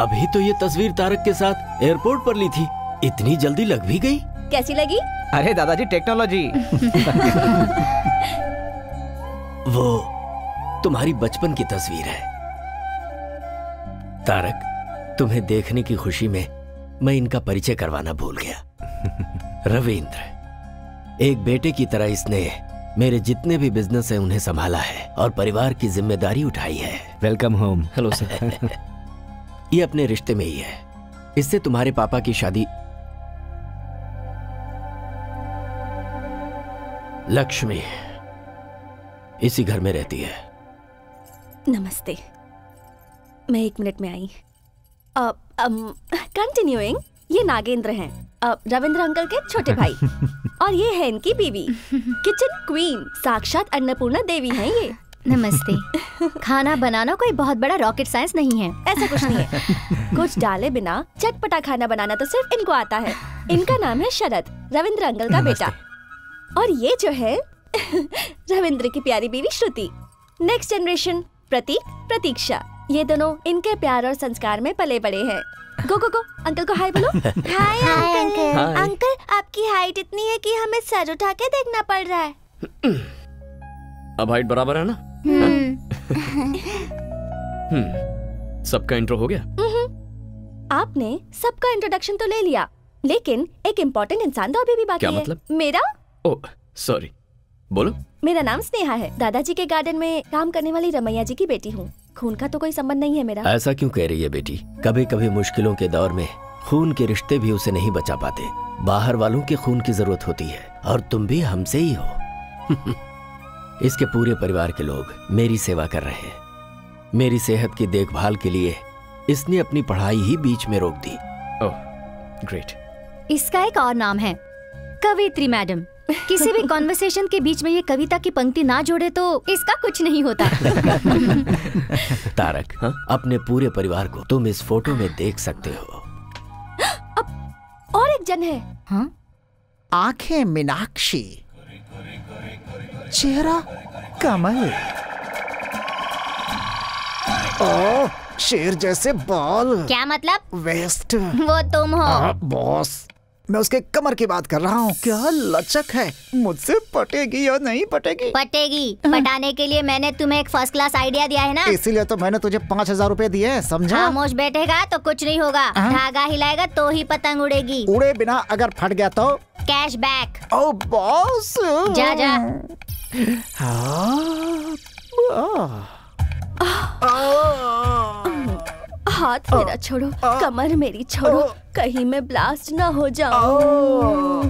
अभी तो ये तस्वीर तारक के साथ एयरपोर्ट पर ली थी, इतनी जल्दी लग भी गई? कैसी लगी? अरे दादाजी टेक्नोलॉजी। वो तुम्हारी बचपन की तस्वीर है तारक। तुम्हें देखने की खुशी में मैं इनका परिचय करवाना भूल गया। रविंद्र, एक बेटे की तरह इसने मेरे जितने भी बिजनेस है उन्हें संभाला है और परिवार की जिम्मेदारी उठाई है। Welcome home. Hello sir. ये अपने रिश्ते में ही है। इससे तुम्हारे पापा की शादी लक्ष्मी इसी घर में रहती है। नमस्ते, मैं 1 मिनट में आई। कंटिन्यूइंग, ये नागेंद्र हैं, रविंद्र अंकल के छोटे भाई, और ये है इनकी बीवी, किचन क्वीन, साक्षात अन्नपूर्णा देवी हैं ये। नमस्ते। खाना बनाना कोई बहुत बड़ा रॉकेट साइंस नहीं है। ऐसा कुछ नहीं है, कुछ डाले बिना चटपटा खाना बनाना तो सिर्फ इनको आता है। इनका नाम है शरद, रविंद्र अंकल का बेटा, और ये जो है रविंद्र की प्यारी बीवी श्रुति। नेक्स्ट जनरेशन प्रतीक, प्रतीक्षा। ये दोनों इनके प्यार और संस्कार में पले बड़े हैं। गो गो गो, अंकल को हाय बोलो। Hi uncle. अंकल, आपकी हाइट इतनी है कि हमें सर उठा के देखना पड़ रहा है। अब हाइट बराबर है ना? सबका इंट्रो हो गया? आपने सबका इंट्रोडक्शन तो ले लिया, लेकिन एक इम्पोर्टेंट इंसान तो अभी भी बाकी है। क्या मतलब? मेरा? ओह सॉरी, बोलो। मेरा नाम स्नेहा है, दादाजी के गार्डन में काम करने वाली रमैया जी की बेटी हूँ। खून का तो कोई संबंध नहीं है मेरा। ऐसा क्यों कह रही है बेटी? कभी कभी मुश्किलों के दौर में खून के रिश्ते भी उसे नहीं बचा पाते। बाहर वालों के खून की जरूरत होती है, और तुम भी हमसे ही हो। इसके पूरे परिवार के लोग मेरी सेवा कर रहे हैं। मेरी सेहत की देखभाल के लिए इसने अपनी पढ़ाई ही बीच में रोक दी। Oh great. इसका एक और नाम है कवित्री मैडम। किसी भी कॉन्वर्सेशन के बीच में ये कविता की पंक्ति ना जोड़े तो इसका कुछ नहीं होता। तारक, अपने पूरे परिवार को तुम इस फोटो में देख सकते हो। और एक जन है। हाँ? आंखें मीनाक्षी, चेहरा कमल, ओह शेर जैसे बाल। क्या मतलब? वेस्ट। वो तुम हो। बॉस, मैं उसके कमर की बात कर रहा हूँ। क्या लचक है, मुझसे पटेगी या नहीं पटेगी? पटेगी। पटाने के लिए मैंने तुम्हें एक फर्स्ट क्लास आइडिया दिया है ना। इसीलिए तो मैंने तुझे 5000 रुपए दिए, समझा? खामोश बैठेगा तो कुछ नहीं होगा, धागा हिलाएगा तो ही पतंग उड़ेगी। उड़े बिना अगर फट गया तो? Cash back. ओ बॉस, जा जा। हाथ मेरा छोड़ो, कमर मेरी छोड़ो, कहीं मैं ब्लास्ट ना हो जाऊं।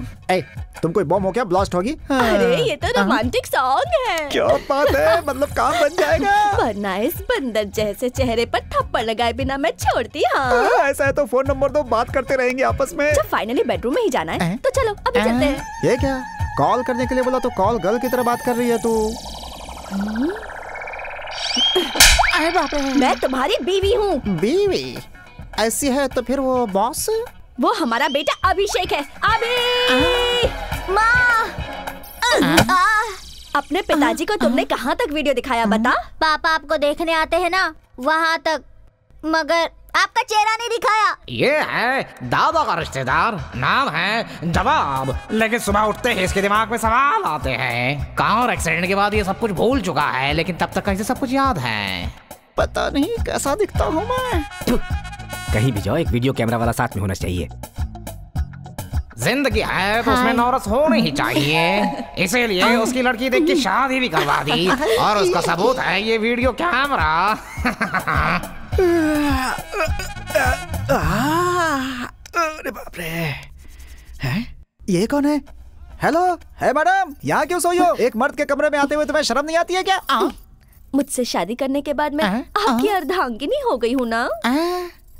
तुम कोई बम हो क्या ब्लास्ट होगी? अरे ये तो रोमांटिक सॉन्ग है। क्या बात है, मतलब काम बन जाएगा। वरना इस बंदर जैसे चेहरे पर थप्पड़ लगाए बिना मैं छोड़ती। हाँ ऐसा है तो फोन नंबर दो, बात करते रहेंगे आपस में। जब फाइनली बेडरूम में ही जाना है तो चलो अभी चलते हैं। ये क्या, कॉल करने के लिए बोला तो कॉल गर्ल की तरह बात कर रही है तू। मैं तुम्हारी बीवी हूँ। बीवी? ऐसी है तो फिर वो बॉस? वो हमारा बेटा अभिषेक है। अभी माँ, अपने पिताजी को तुमने कहाँ तक वीडियो दिखाया बता? पापा आपको देखने आते हैं ना, वहाँ तक, मगर आपका चेहरा नहीं दिखाया। ये है दादा का रिश्तेदार, नाम है जवाब, लेकिन सुबह उठते ही इसके दिमाग में सवाल आते हैं। कार एक्सीडेंट के बाद ये सब कुछ भूल चुका है, लेकिन तब तक कैसे सब कुछ याद है। पता नहीं कैसा दिखता हूँ मैं। कहीं भी जाओ एक वीडियो कैमरा वाला साथ में होना चाहिए। जिंदगी है तो उसमें नौरस होनी ही चाहिए, इसीलिए उसकी लड़की देख के शादी भी करवा दी, और उसका सबूत है ये वीडियो कैमरा। अरे बाप रे, हैं? ये कौन है? हेलो, है मैडम, यहाँ क्यों सोई हो? एक मर्द के कमरे में आते हुए तुम्हें शर्म नहीं आती है क्या? मुझसे शादी करने के बाद मैं आपकी अर्धांगिनी हो गई हूँ ना।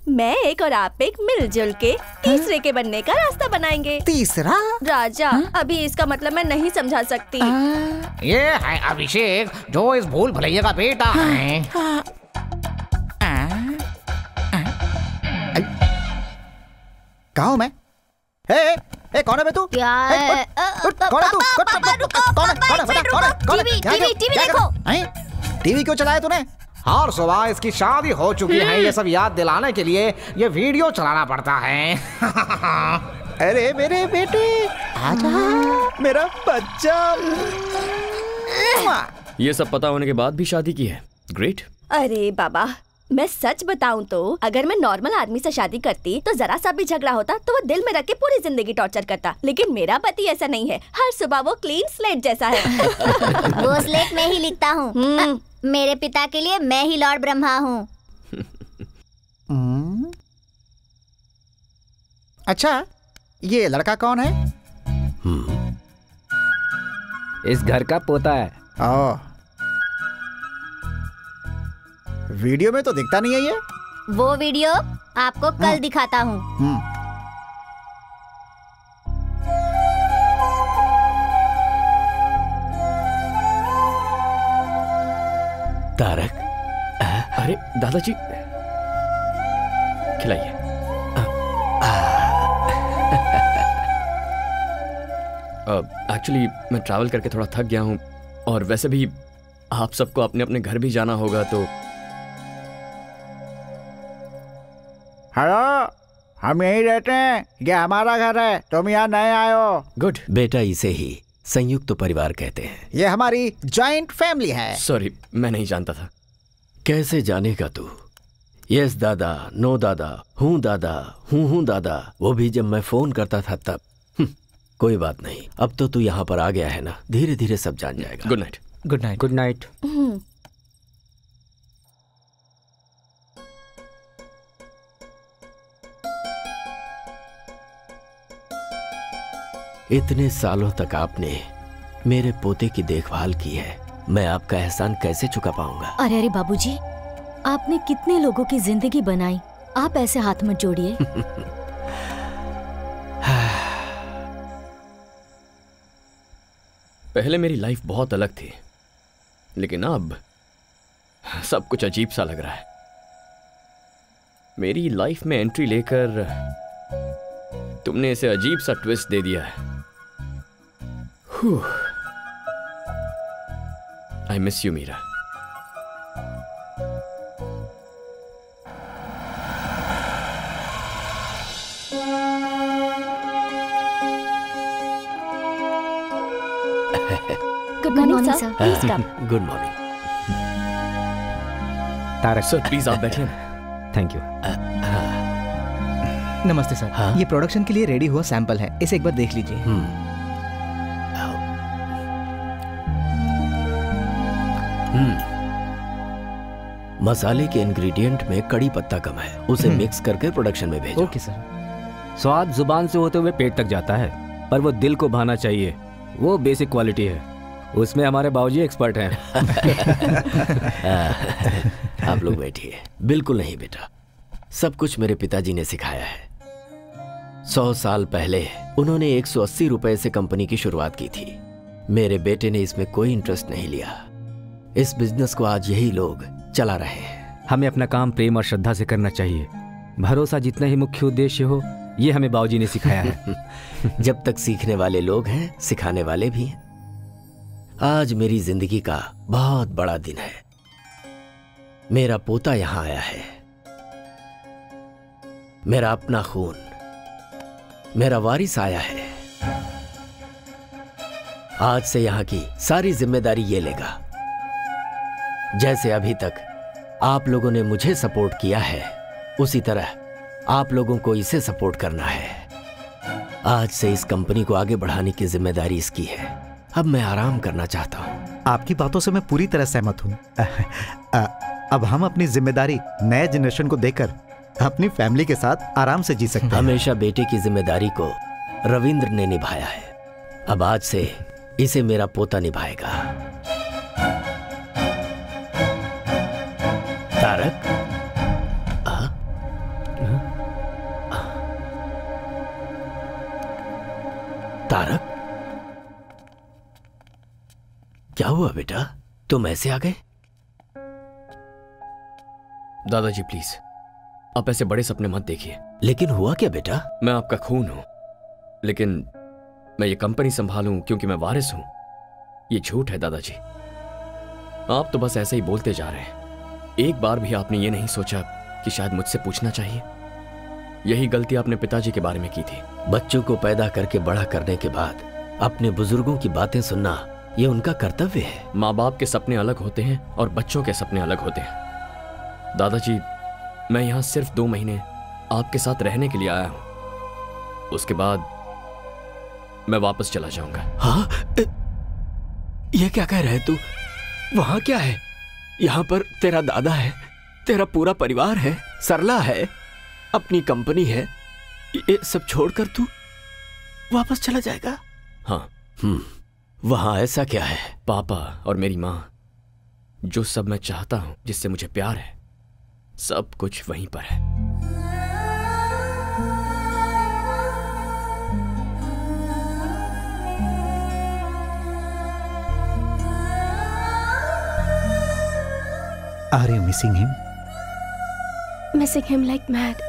मैं एक और आप एक मिलजुल के तीसरे के बनने का रास्ता बनाएंगे। तीसरा? राजा, अभी इसका मतलब मैं नहीं समझा सकती। ये है अभिषेक, जो इस भूल भुलैया का बेटा है। कहाँ हूँ मैं? ए, कौन है बे तू? क्या है? कौन है तू? कौन है? टीवी देखो। टीवी क्यों चलाया तूने? हर सुबह इसकी शादी हो चुकी है, ये सब याद दिलाने के लिए ये वीडियो चलाना पड़ता है। अरे मेरे बेटे, आजा, मेरा बच्चा। ये सब पता होने के बाद भी शादी की है, ग्रेट। अरे बाबा, मैं सच बताऊं तो अगर मैं नॉर्मल आदमी से शादी करती तो जरा सा भी झगड़ा होता तो वो दिल में रख के पूरी जिंदगी टॉर्चर करता, लेकिन मेरा पति ऐसा नहीं है। हर सुबह वो क्लीन स्लेट जैसा है। वो स्लेट में ही लिखता हूँ। मेरे पिता के लिए मैं ही लॉर्ड ब्रह्मा हूँ। अच्छा, ये लड़का कौन है? इस घर का पोता है। वीडियो में तो दिखता नहीं है ये। वो वीडियो आपको कल दिखाता हूँ। तारक, अरे दादाजी खिलाइए। एक्चुअली मैं ट्रैवल करके थोड़ा थक गया हूँ और वैसे भी आप सबको अपने अपने घर भी जाना होगा तो। हेलो, हम यहीं रहते हैं, ये हमारा घर है, तुम यहाँ नए आए हो। गुड बेटा, इसे ही संयुक्त परिवार कहते हैं। ये हमारी जॉइंट फैमिली है। सॉरी, मैं नहीं जानता था। कैसे जानेगा तू? यस दादा, नो दादा, हूँ दादा, वो भी जब मैं फोन करता था तब। कोई बात नहीं, अब तो तू यहाँ पर आ गया है ना, धीरे धीरे सब जान जाएगा। Good night. Good night. Good night. इतने सालों तक आपने मेरे पोते की देखभाल की है, मैं आपका एहसान कैसे चुका पाऊंगा? अरे अरे बाबूजी, आपने कितने लोगों की जिंदगी बनाई, आप ऐसे हाथ मत जोड़िए। पहले मेरी लाइफ बहुत अलग थी, लेकिन अब सब कुछ अजीब सा लग रहा है। मेरी लाइफ में एंट्री लेकर तुमने इसे अजीब सा ट्विस्ट दे दिया है। I miss you Meera. Good morning sir, please come. Good morning. Tarak sir please आप बैठिए ना। Thank you. नमस्ते सर। हाँ? ये प्रोडक्शन के लिए रेडी हुआ सैंपल है, इसे एक बार देख लीजिए। मसाले के इंग्रेडिएंट में कड़ी पत्ता कम है, उसे मिक्स करके प्रोडक्शन में भेजो। Okay sir. स्वाद जुबान से होते हुए पेट तक जाता है, पर वो दिल को भाना चाहिए, वो बेसिक क्वालिटी है, उसमें हमारे बाबूजी एक्सपर्ट हैं। आप लोग बैठिए। बिल्कुल नहीं बेटा, सब कुछ मेरे पिताजी ने सिखाया है। 100 साल पहले उन्होंने 180 रुपए से कंपनी की शुरुआत की थी। मेरे बेटे ने इसमें कोई इंटरेस्ट नहीं लिया। इस बिजनेस को आज यही लोग चला रहे हैं। हमें अपना काम प्रेम और श्रद्धा से करना चाहिए। भरोसा जितना ही मुख्य उद्देश्य हो, ये हमें बाबूजी ने सिखाया है। जब तक सीखने वाले लोग हैं, सिखाने वाले भी हैं। आज मेरी जिंदगी का बहुत बड़ा दिन है। मेरा पोता यहां आया है, मेरा अपना खून, मेरा वारिस आया है। आज से यहां की सारी जिम्मेदारी ये लेगा। जैसे अभी तक आप लोगों ने मुझे सपोर्ट किया है, उसी तरह आप लोगों को इसे सपोर्ट करना है। आज से इस कंपनी को आगे बढ़ाने की जिम्मेदारी इसकी है। अब मैं आराम करना चाहता हूं। आपकी बातों से मैं पूरी तरह सहमत हूं। अब हम अपनी जिम्मेदारी नए जनरेशन को देकर अपनी फैमिली के साथ आराम से जी सकते हैं। हमेशा बेटे की जिम्मेदारी को रविंद्र ने निभाया है, अब आज से इसे मेरा पोता निभाएगा। तारक, तारक, क्या हुआ बेटा, तुम ऐसे आ गए? दादाजी प्लीज, आप ऐसे बड़े सपने मत देखिए। लेकिन हुआ क्या बेटा? मैं आपका खून हूं, लेकिन मैं ये कंपनी संभालूं क्योंकि मैं वारिस हूं, ये झूठ है दादाजी। आप तो बस ऐसे ही बोलते जा रहे हैं। एक बार भी आपने ये नहीं सोचा कि शायद मुझसे पूछना चाहिए। यही गलती आपने पिताजी के बारे में की थी। बच्चों को पैदा करके बड़ा करने के बाद अपने बुजुर्गों की बातें सुनना, ये उनका कर्तव्य है। माँ बाप के सपने अलग होते हैं और बच्चों के सपने अलग होते हैं। दादाजी, मैं यहाँ सिर्फ 2 महीने आपके साथ रहने के लिए आया हूं, उसके बाद मैं वापस चला जाऊंगा। हाँ? ये क्या कह रहे तू? वहां क्या है? यहाँ पर तेरा दादा है, तेरा पूरा परिवार है, सरला है, अपनी कंपनी है, ये सब छोड़कर तू वापस चला जाएगा? हाँ। वहां ऐसा क्या है? पापा और मेरी माँ, जो सब मैं चाहता हूं, जिससे मुझे प्यार है, सब कुछ वहीं पर है। Are you missing him? Missing him like mad.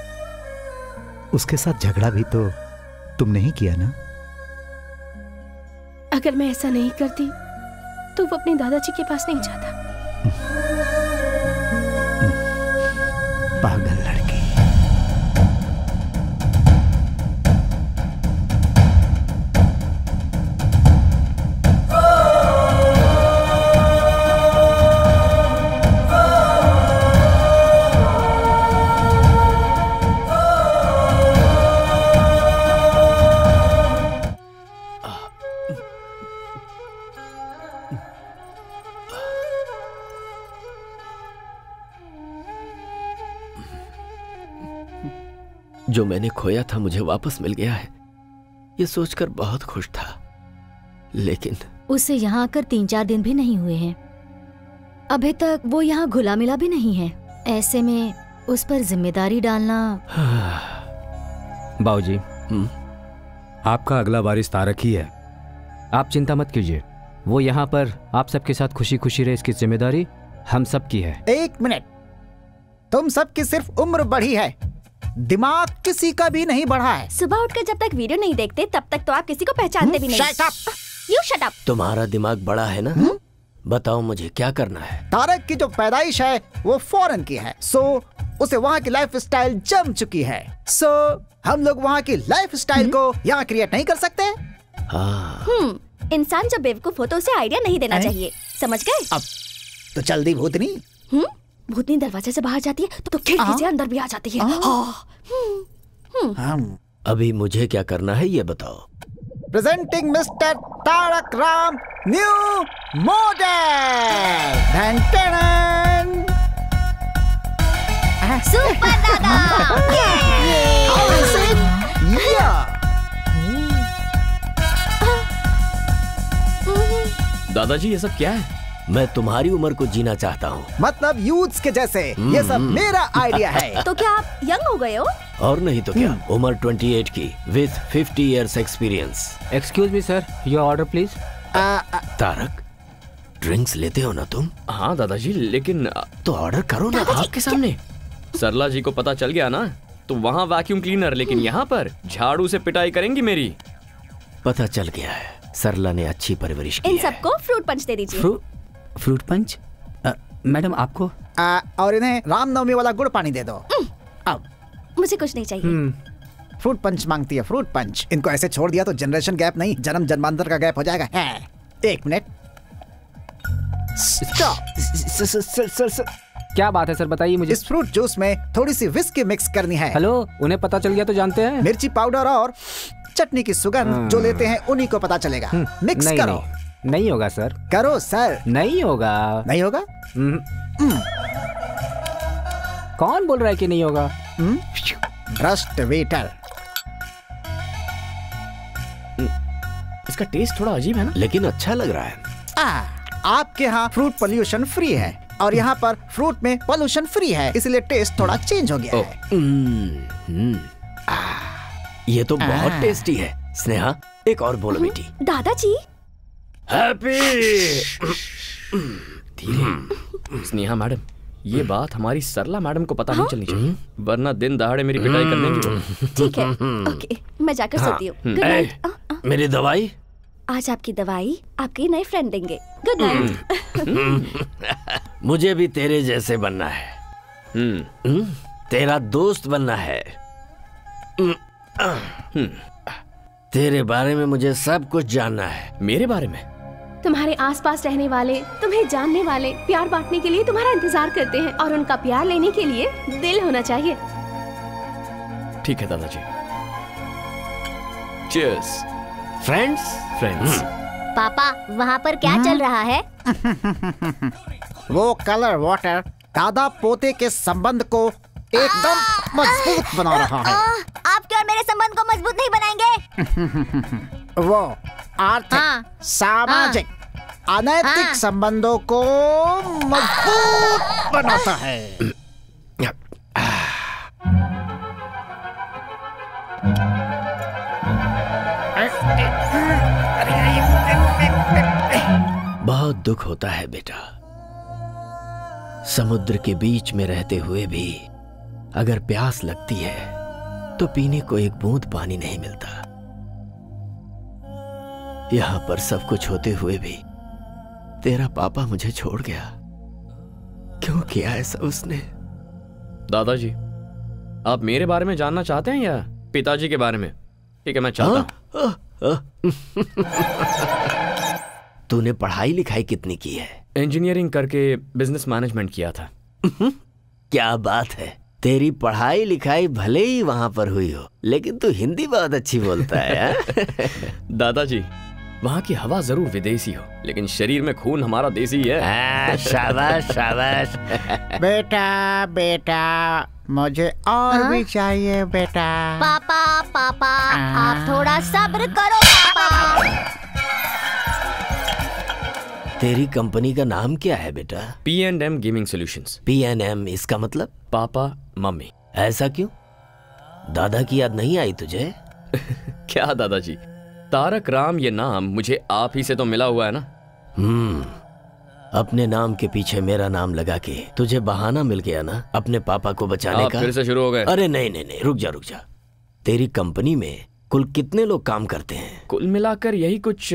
उसके साथ झगड़ा भी तो तुमने ही किया ना? अगर मैं ऐसा नहीं करती तो वो अपने दादाजी के पास नहीं जाता। पागल लड़की। जो मैंने खोया था मुझे वापस मिल गया है, ये सोचकर बहुत खुश था। लेकिन उसे यहाँ आकर 3-4 दिन भी नहीं हुए हैं। अभी तक वो यहाँ घुला मिला भी नहीं है। ऐसे में उस पर जिम्मेदारी डालना। बाबूजी, आपका अगला वारिस तारक ही है। आप चिंता मत कीजिए, वो यहाँ पर आप सबके साथ खुशी खुशी रहे, इसकी जिम्मेदारी हम सब की है। 1 मिनट, तुम सबकी सिर्फ उम्र बढ़ी है, दिमाग किसी का भी नहीं बढ़ा है। सुबह उठकर जब तक वीडियो नहीं देखते तब तक तो आप किसी को पहचानते भी नहीं। Shut up! You shut up! तुम्हारा दिमाग बड़ा है ना? बताओ मुझे क्या करना है। तारक की जो पैदाइश है वो फॉरेन की है, सो उसे वहाँ की लाइफ स्टाइल जम चुकी है। सो हम लोग वहाँ की लाइफ स्टाइल को यहाँ क्रिएट नहीं कर सकते। इंसान जब बेवकूफ हो तो उसे आइडिया नहीं देना चाहिए, समझ गए? अब तो जल्दी भूतनी। भूतनी दरवाजे से बाहर जाती है तो खिड़की से अंदर भी आ जाती है। अभी मुझे क्या करना है ये बताओ। Presenting mister Tarak Ram new model. Super दादा। दादाजी ये सब क्या है? मैं तुम्हारी उम्र को जीना चाहता हूँ। मतलब यूथ्स के जैसे। ये सब मेरा आइडिया है। तो क्या आप यंग हो गए हो? और नहीं तो क्या, उम्र 28 की with 50 years experience. Excuse me sir, your order please. Tarak, drinks लेते हो ना तुम? हाँ दादाजी, लेकिन तो ऑर्डर करो ना आपके सामने। सरला जी को पता चल गया ना तो वहाँ वैक्यूम क्लीनर, लेकिन यहाँ पर झाड़ू से पिटाई करेंगी मेरी। पता चल गया है, सरला ने अच्छी परवरिश की इन है। सबको फ्रूट पंच दे दीजिए। Fruit punch? मैडम आपको? और इन्हें रामनवमी वाला गुड़ पानी दे दो। अब मुझे कुछ नहीं चाहिए। फ्रूट पंच मांगती है, फ्रूट पंच। इनको ऐसे छोड़ दिया तो जनरेशन गैप नहीं, जन्म जन्मांतर का गैप हो जाएगा। 1 मिनट, स्टॉप। सर क्या बात है सर, बताइए मुझे। इस फ्रूट जूस में थोड़ी सी विस्की मिक्स करनी है। हेलो, उन्हें पता चल गया तो जानते हैं। मिर्ची पाउडर और चटनी की सुगंध जो लेते हैं उन्हीं को पता चलेगा। मिक्स करो। नहीं होगा सर। करो सर। नहीं होगा। नहीं होगा? कौन बोल रहा है कि नहीं होगा? भ्रष्ट वेटर। इसका टेस्ट थोड़ा अजीब है ना, लेकिन अच्छा लग रहा है। आपके यहाँ फ्रूट पोल्यूशन फ्री है और यहाँ पर फ्रूट में पोल्यूशन फ्री है, इसलिए टेस्ट थोड़ा चेंज हो गया है। ये तो बहुत टेस्टी है। स्नेहा, एक और बोलो बेटी। दादाजी। हैप्पी। धीरे। स्नेहा मैडम, ये बात हमारी सरला मैडम को पता नहीं चलनी चाहिए, वरना दिन दहाड़े मेरी पिटाई कर देंगी। ठीक है, ओके, मैं जाकर सोती हूँ। Good night. मेरी दवाई? आज आपकी दवाई आपके नए फ्रेंड देंगे। Good night. मुझे भी तेरे जैसे बनना है। तेरा दोस्त बनना है। तेरे बारे में मुझे सब कुछ जानना है। मेरे बारे में? तुम्हारे आसपास रहने वाले, तुम्हें जानने वाले, प्यार बांटने के लिए तुम्हारा इंतजार करते हैं और उनका प्यार लेने के लिए दिल होना चाहिए। ठीक है दादाजी। चीयर्स। फ्रेंड्स। पापा, वहाँ पर क्या चल रहा है? वो कलर वाटर दादा पोते के संबंध को एकदम मजबूत बना रहा है। आपके और मेरे संबंध को मजबूत नहीं बनाएंगे। वो आर्थिक, सामाजिक, अनैतिक संबंधों को मजबूत बनाता है। बहुत दुख होता है बेटा, समुद्र के बीच में रहते हुए भी अगर प्यास लगती है तो पीने को एक बूंद पानी नहीं मिलता। यहां पर सब कुछ होते हुए भी तेरा पापा मुझे छोड़ गया। क्यों किया ऐसा उसने? दादाजी, आप मेरे बारे में जानना चाहते हैं या पिताजी के बारे में? ठीक है, मैं चाहता हूं। तूने पढ़ाई लिखाई कितनी की है? इंजीनियरिंग करके बिजनेस मैनेजमेंट किया था। क्या बात है, तेरी पढ़ाई लिखाई भले ही वहां पर हुई हो, लेकिन तू हिंदी बहुत अच्छी बोलता है। दादाजी, वहाँ की हवा जरूर विदेशी हो, लेकिन शरीर में खून हमारा देसी है। शाबाश शाबाश। बेटा बेटा, मुझे और भी चाहिए बेटा। पापा पापा, आप थोड़ा सब्र करो पापा। तेरी कंपनी का नाम क्या है बेटा? P&M gaming solutions. P&M, इसका मतलब? Papa mummy. ऐसा क्यों? दादा की याद नहीं आई तुझे? क्या दादाजी, तारक राम ये नाम मुझे आप ही से तो मिला हुआ है ना। अपने नाम के पीछे मेरा नाम लगा के तुझे बहाना मिल गया ना अपने पापा को बचाने का। फिर से शुरू हो गए? अरे नहीं नहीं नहीं, रुक जा। तेरी कंपनी में कुल कितने लोग काम करते हैं? कुल मिलाकर यही कुछ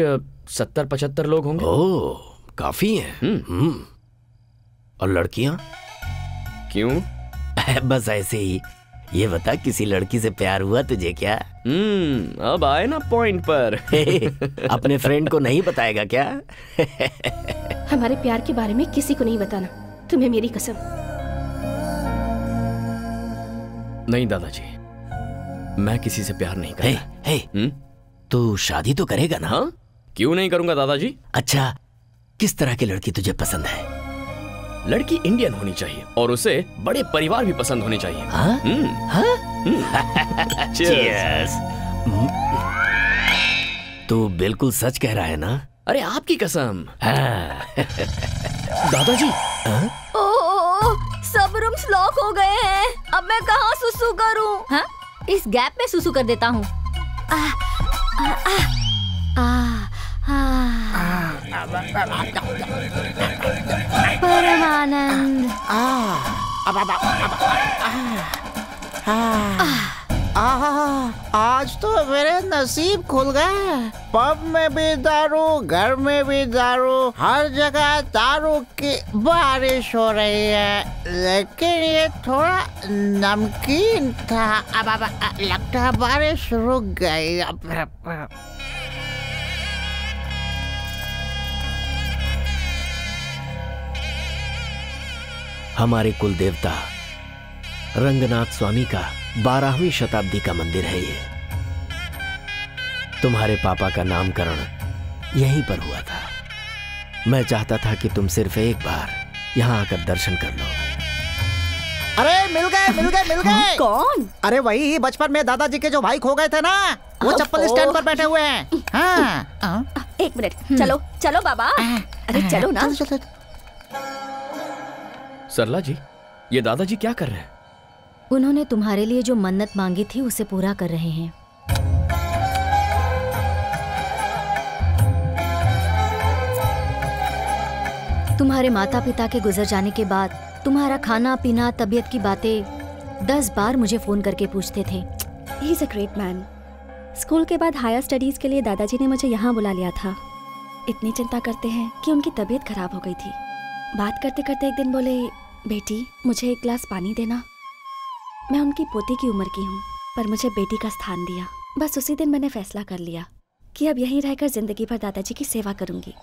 70-75 लोग होंगे। ओह, काफी हैं। और लड़कियां? क्यों? बस ऐसे ही। ये बता, किसी लड़की से प्यार हुआ तुझे क्या? अब आए ना पॉइंट पर। अपने फ्रेंड को नहीं बताएगा क्या? हमारे प्यार के बारे में किसी को नहीं बताना, तुम्हें मेरी कसम। नहीं दादाजी, मैं किसी से प्यार नहीं करता। तू शादी तो करेगा ना? हाँ? क्यों नहीं करूंगा दादाजी। अच्छा, किस तरह की लड़की तुझे पसंद है? लड़की इंडियन होनी चाहिए और उसे बड़े परिवार भी पसंद होने चाहिए। Cheers। तू बिल्कुल सच कह रहा है ना? अरे आपकी कसम। दादाजी। सब रूम्स लॉक हो गए हैं, अब मैं कहाँ सुसु करूं? हाँ? इस गैप में सुसु कर देता हूँ। परमानंद। आज तो मेरे नसीब खुल गए। पब में भी दारू, घर में भी दारू, हर जगह दारू की बारिश हो रही है। लेकिन ये थोड़ा नमकीन था। अब लगता है बारिश रुक गई। हमारे कुल देवता रंगनाथ स्वामी का 12वीं शताब्दी का मंदिर है ये। तुम्हारे पापा का नामकरण यहीं पर हुआ था। मैं चाहता था कि तुम सिर्फ एक बार यहाँ आकर दर्शन कर लो। अरे मिल गए। कौन? अरे वही बचपन में दादाजी के जो भाई खो गए थे ना, वो चप्पल स्टैंड पर बैठे हुए हैं। हाँ। एक मिनट, चलो बाबा। अरे चलो ना। सरला जी, ये दादाजी क्या कर रहे हैं? उन्होंने तुम्हारे लिए जो मन्नत मांगी थी उसे पूरा कर रहे हैं। तुम्हारे माता पिता के गुजर जाने के बाद तुम्हारा खाना पीना, तबीयत की बातें 10 बार मुझे फोन करके पूछते थे। He is a great man. School के बाद हायर स्टडीज के लिए दादाजी ने मुझे यहाँ बुला लिया था। इतनी चिंता करते हैं कि उनकी तबीयत खराब हो गई थी। बात करते करते एक दिन बोले, बेटी मुझे एक गिलास पानी देना। मैं उनकी पोती की उम्र की हूँ, पर मुझे बेटी का स्थान दिया। बस उसी दिन मैंने फैसला कर लिया कि अब यहीं रहकर जिंदगी भर दादाजी की सेवा करूंगी।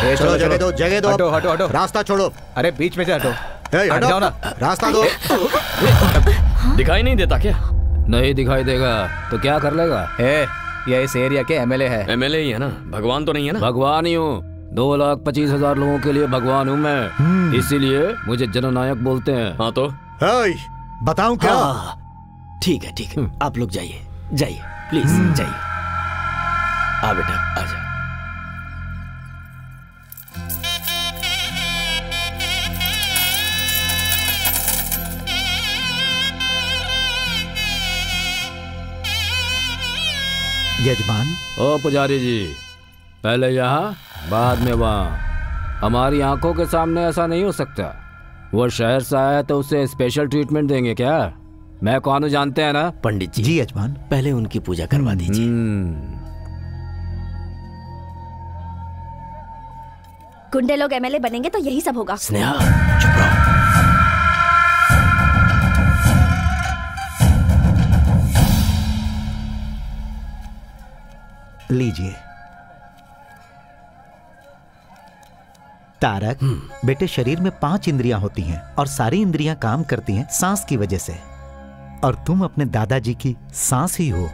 चलो जगह दो, जगह दो। हटो हटो हटो, रास्ता छोड़ो। अरे बीच में से हटो। हट जाओ ना, रास्ता दो। दिखाई नहीं देता क्या? नहीं दिखाई देगा तो क्या कर लेगा? ये इस एरिया के एमएलए है। एमएलए ही है ना, भगवान तो नहीं है ना? भगवान ही हूँ। 2,25,000 लोगों के लिए भगवान हूँ मैं, इसीलिए मुझे जननायक बोलते हैं। हाँ तो बताऊं क्या? ठीक है ठीक है, आप लोग जाइए जाइए प्लीज जाइए। आ बेटा आजा। यजमान। ओ पुजारी जी, पहले यहाँ बाद में वहाँ। हमारी आंखों के सामने ऐसा नहीं हो सकता। वो शहर से आया तो उसे स्पेशल ट्रीटमेंट देंगे क्या? मैं कौन हूँ जानते हैं ना? पंडित जी। जी यजमान। पहले उनकी पूजा करवा दीजिए। गुंडे लोग एमएलए बनेंगे तो यही सब होगा। स्नेहा चुप रहो। लीजिए। तारक, बेटे शरीर में 5 इंद्रियां होती हैं और सारी इंद्रियां काम करती हैं सांस की वजह से, और तुम अपने दादाजी की सांस ही हो।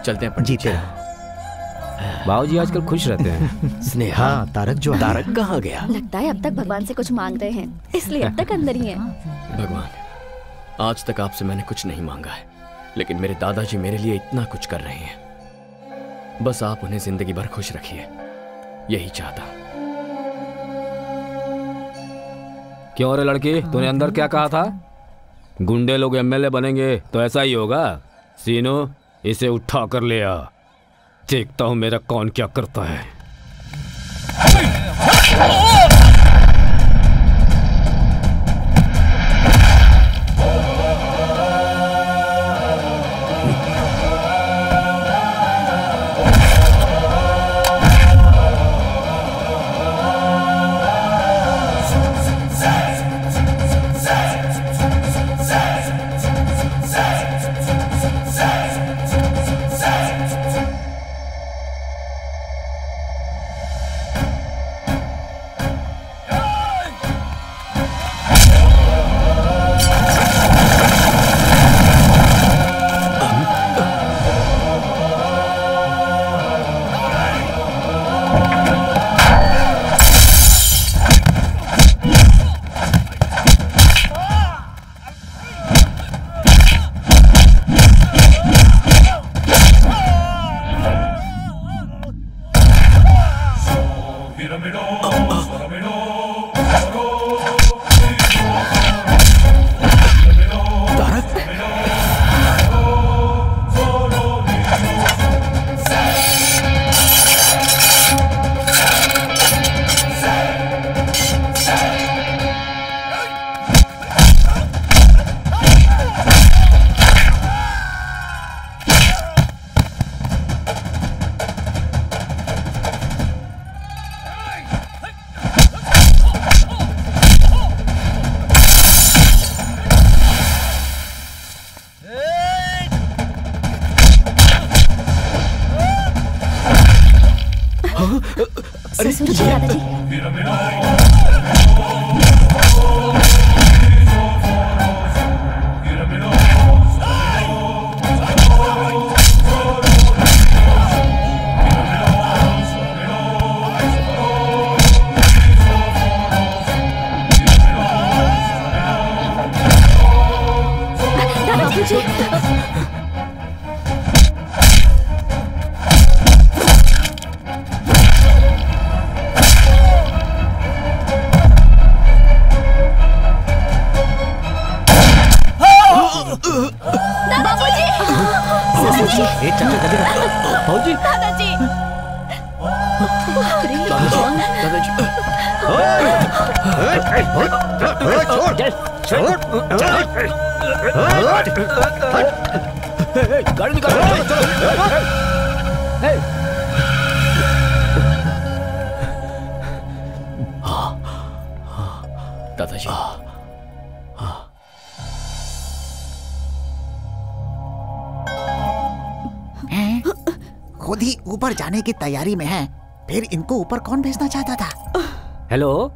चलते हैं जीते बाबूजी आजकल खुश रहते हैं। स्नेहा। हाँ, तारक जो है। तारक कहाँ गया? लगता है अब तक भगवान से कुछ मांग रहे हैं, इसलिए अब तक अंदर ही है। भगवान, आज तक आपसे मैंने कुछ नहीं मांगा है, लेकिन मेरे दादाजी मेरे लिए इतना कुछ कर रहे हैं। बस आप उन्हें जिंदगी भर खुश रखिए, यही चाहता हूं। क्यों रे लड़की, तूने अंदर क्या कहा था? गुंडे लोग एमएलए बनेंगे तो ऐसा ही होगा। सीनू, इसे उठा कर ले आ, देखता हूं मेरा कौन क्या करता है। दादाजी, खुद ही ऊपर जाने की तैयारी में है। फिर इनको ऊपर कौन भेजना चाहता था? हेलो,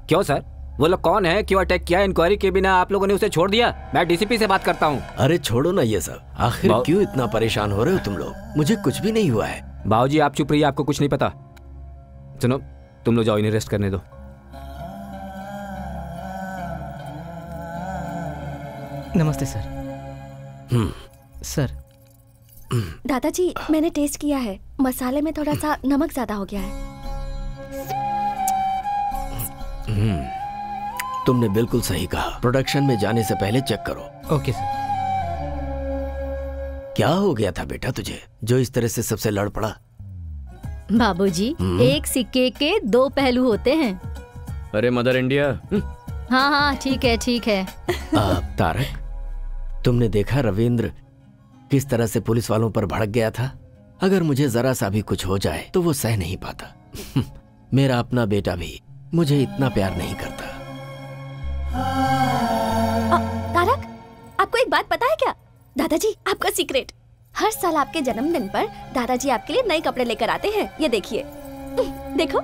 क्यों सर? वो लोग कौन है? क्यों अटैक किया? इंक्वायरी के बिना आप लोगों ने उसे छोड़ दिया? मैं डीसीपी से बात करता हूँ। अरे छोड़ो ना ये सब, आखिर क्यों इतना परेशान हो रहे हो तुम लोग? मुझे कुछ भी नहीं हुआ है। बाबूजी आप चुप रहिए, आपको कुछ नहीं पता। सुनो, तुम लोग जाओ, इन्हें रेस्ट करने दो। नमस्ते सर। सर। दादाजी, मैंने टेस्ट किया है, मसाले में थोड़ा सा नमक ज्यादा हो गया है। तुमने बिल्कुल सही कहा। प्रोडक्शन में जाने से पहले चेक करो। Okay sir. क्या हो गया था बेटा तुझे, जो इस तरह से सबसे लड़ पड़ा? बाबूजी, एक सिक्के के दो पहलू होते हैं। अरे मदर इंडिया। हाँ हाँ ठीक है ठीक है। तारक, तुमने देखा रविंद्र किस तरह से पुलिस वालों पर भड़क गया था? अगर मुझे जरा सा भी कुछ हो जाए तो वो सह नहीं पाता। मेरा अपना बेटा भी मुझे इतना प्यार नहीं करता। तारक, आपको एक बात पता है क्या? दादाजी, आपका सीक्रेट, हर साल आपके जन्मदिन पर दादाजी आपके लिए नए कपड़े लेकर आते हैं। ये देखिए, देखो।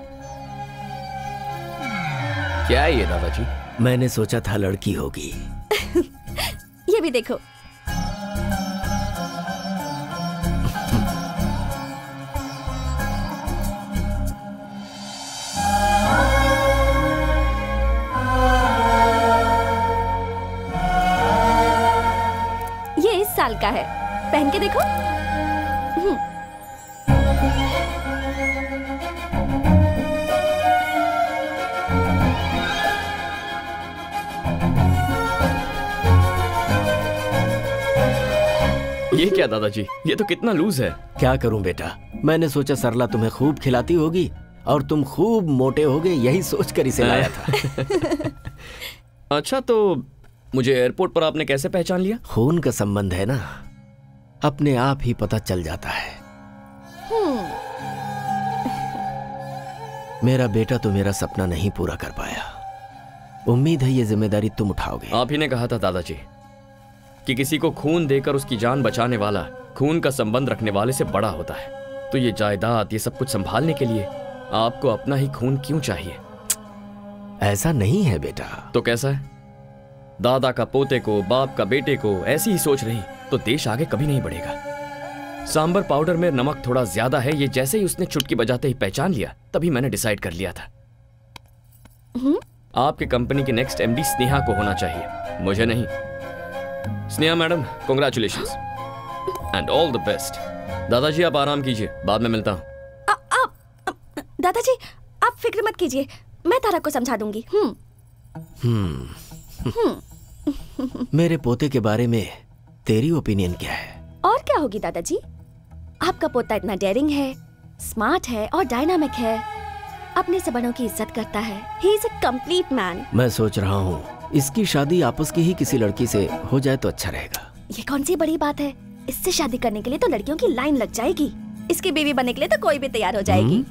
क्या है ये दादाजी? मैंने सोचा था लड़की होगी। ये भी देखो। ये इस साल का है, पहन के देखो। ये क्या दादाजी, ये तो कितना लूज है। क्या करूं बेटा, मैंने सोचा सरला तुम्हें खूब खिलाती होगी और तुम खूब मोटे होगे, यही सोचकर इसे लाया था। अच्छा, तो मुझे एयरपोर्ट पर आपने कैसे पहचान लिया? खून का संबंध है ना, अपने आप ही पता चल जाता है। मेरा बेटा तो मेरा सपना नहीं पूरा कर पाया। उम्मीद है ये जिम्मेदारी तुम उठाओगे। आप ही ने कहा था दादाजी कि किसी को खून देकर उसकी जान बचाने वाला खून का संबंध रखने वाले से बड़ा होता है। तो ये जायदाद, ये सब कुछ संभालने के लिए आपको अपना ही खून क्यों चाहिए? ऐसा नहीं है बेटा। तो कैसा है? दादा का पोते को, बाप का बेटे को ऐसी ही सोच रही तो देश आगे कभी नहीं बढ़ेगा। सांबर पाउडर में नमक थोड़ा ज्यादा है, ये जैसे ही उसने चुटकी बजाते ही पहचान लिया, तभी मैंने डिसाइड कर लिया था आपकी कंपनी की नेक्स्ट एमडी स्नेहा को होना चाहिए, मुझे नहीं। Sneha madam, congratulations and all the best. दादाजी आप आराम कीजिए, बाद में मिलता हूं। दादाजी आप फिक्र मत कीजिए, मैं तारा को समझा दूंगी। मेरे पोते के बारे में तेरी ओपिनियन क्या है? और क्या होगी दादाजी, आपका पोता इतना डेयरिंग है, स्मार्ट है और डायनामिक है, अपने से बड़ों की इज्जत करता है। He is a complete man. मैं सोच रहा हूँ इसकी शादी आपस की ही किसी लड़की से हो जाए तो अच्छा रहेगा। ये कौन सी बड़ी बात है, इससे शादी करने के लिए तो लड़कियों की लाइन लग जाएगी, इसकी बीवी बनने के लिए तो कोई भी तैयार हो जाएगी।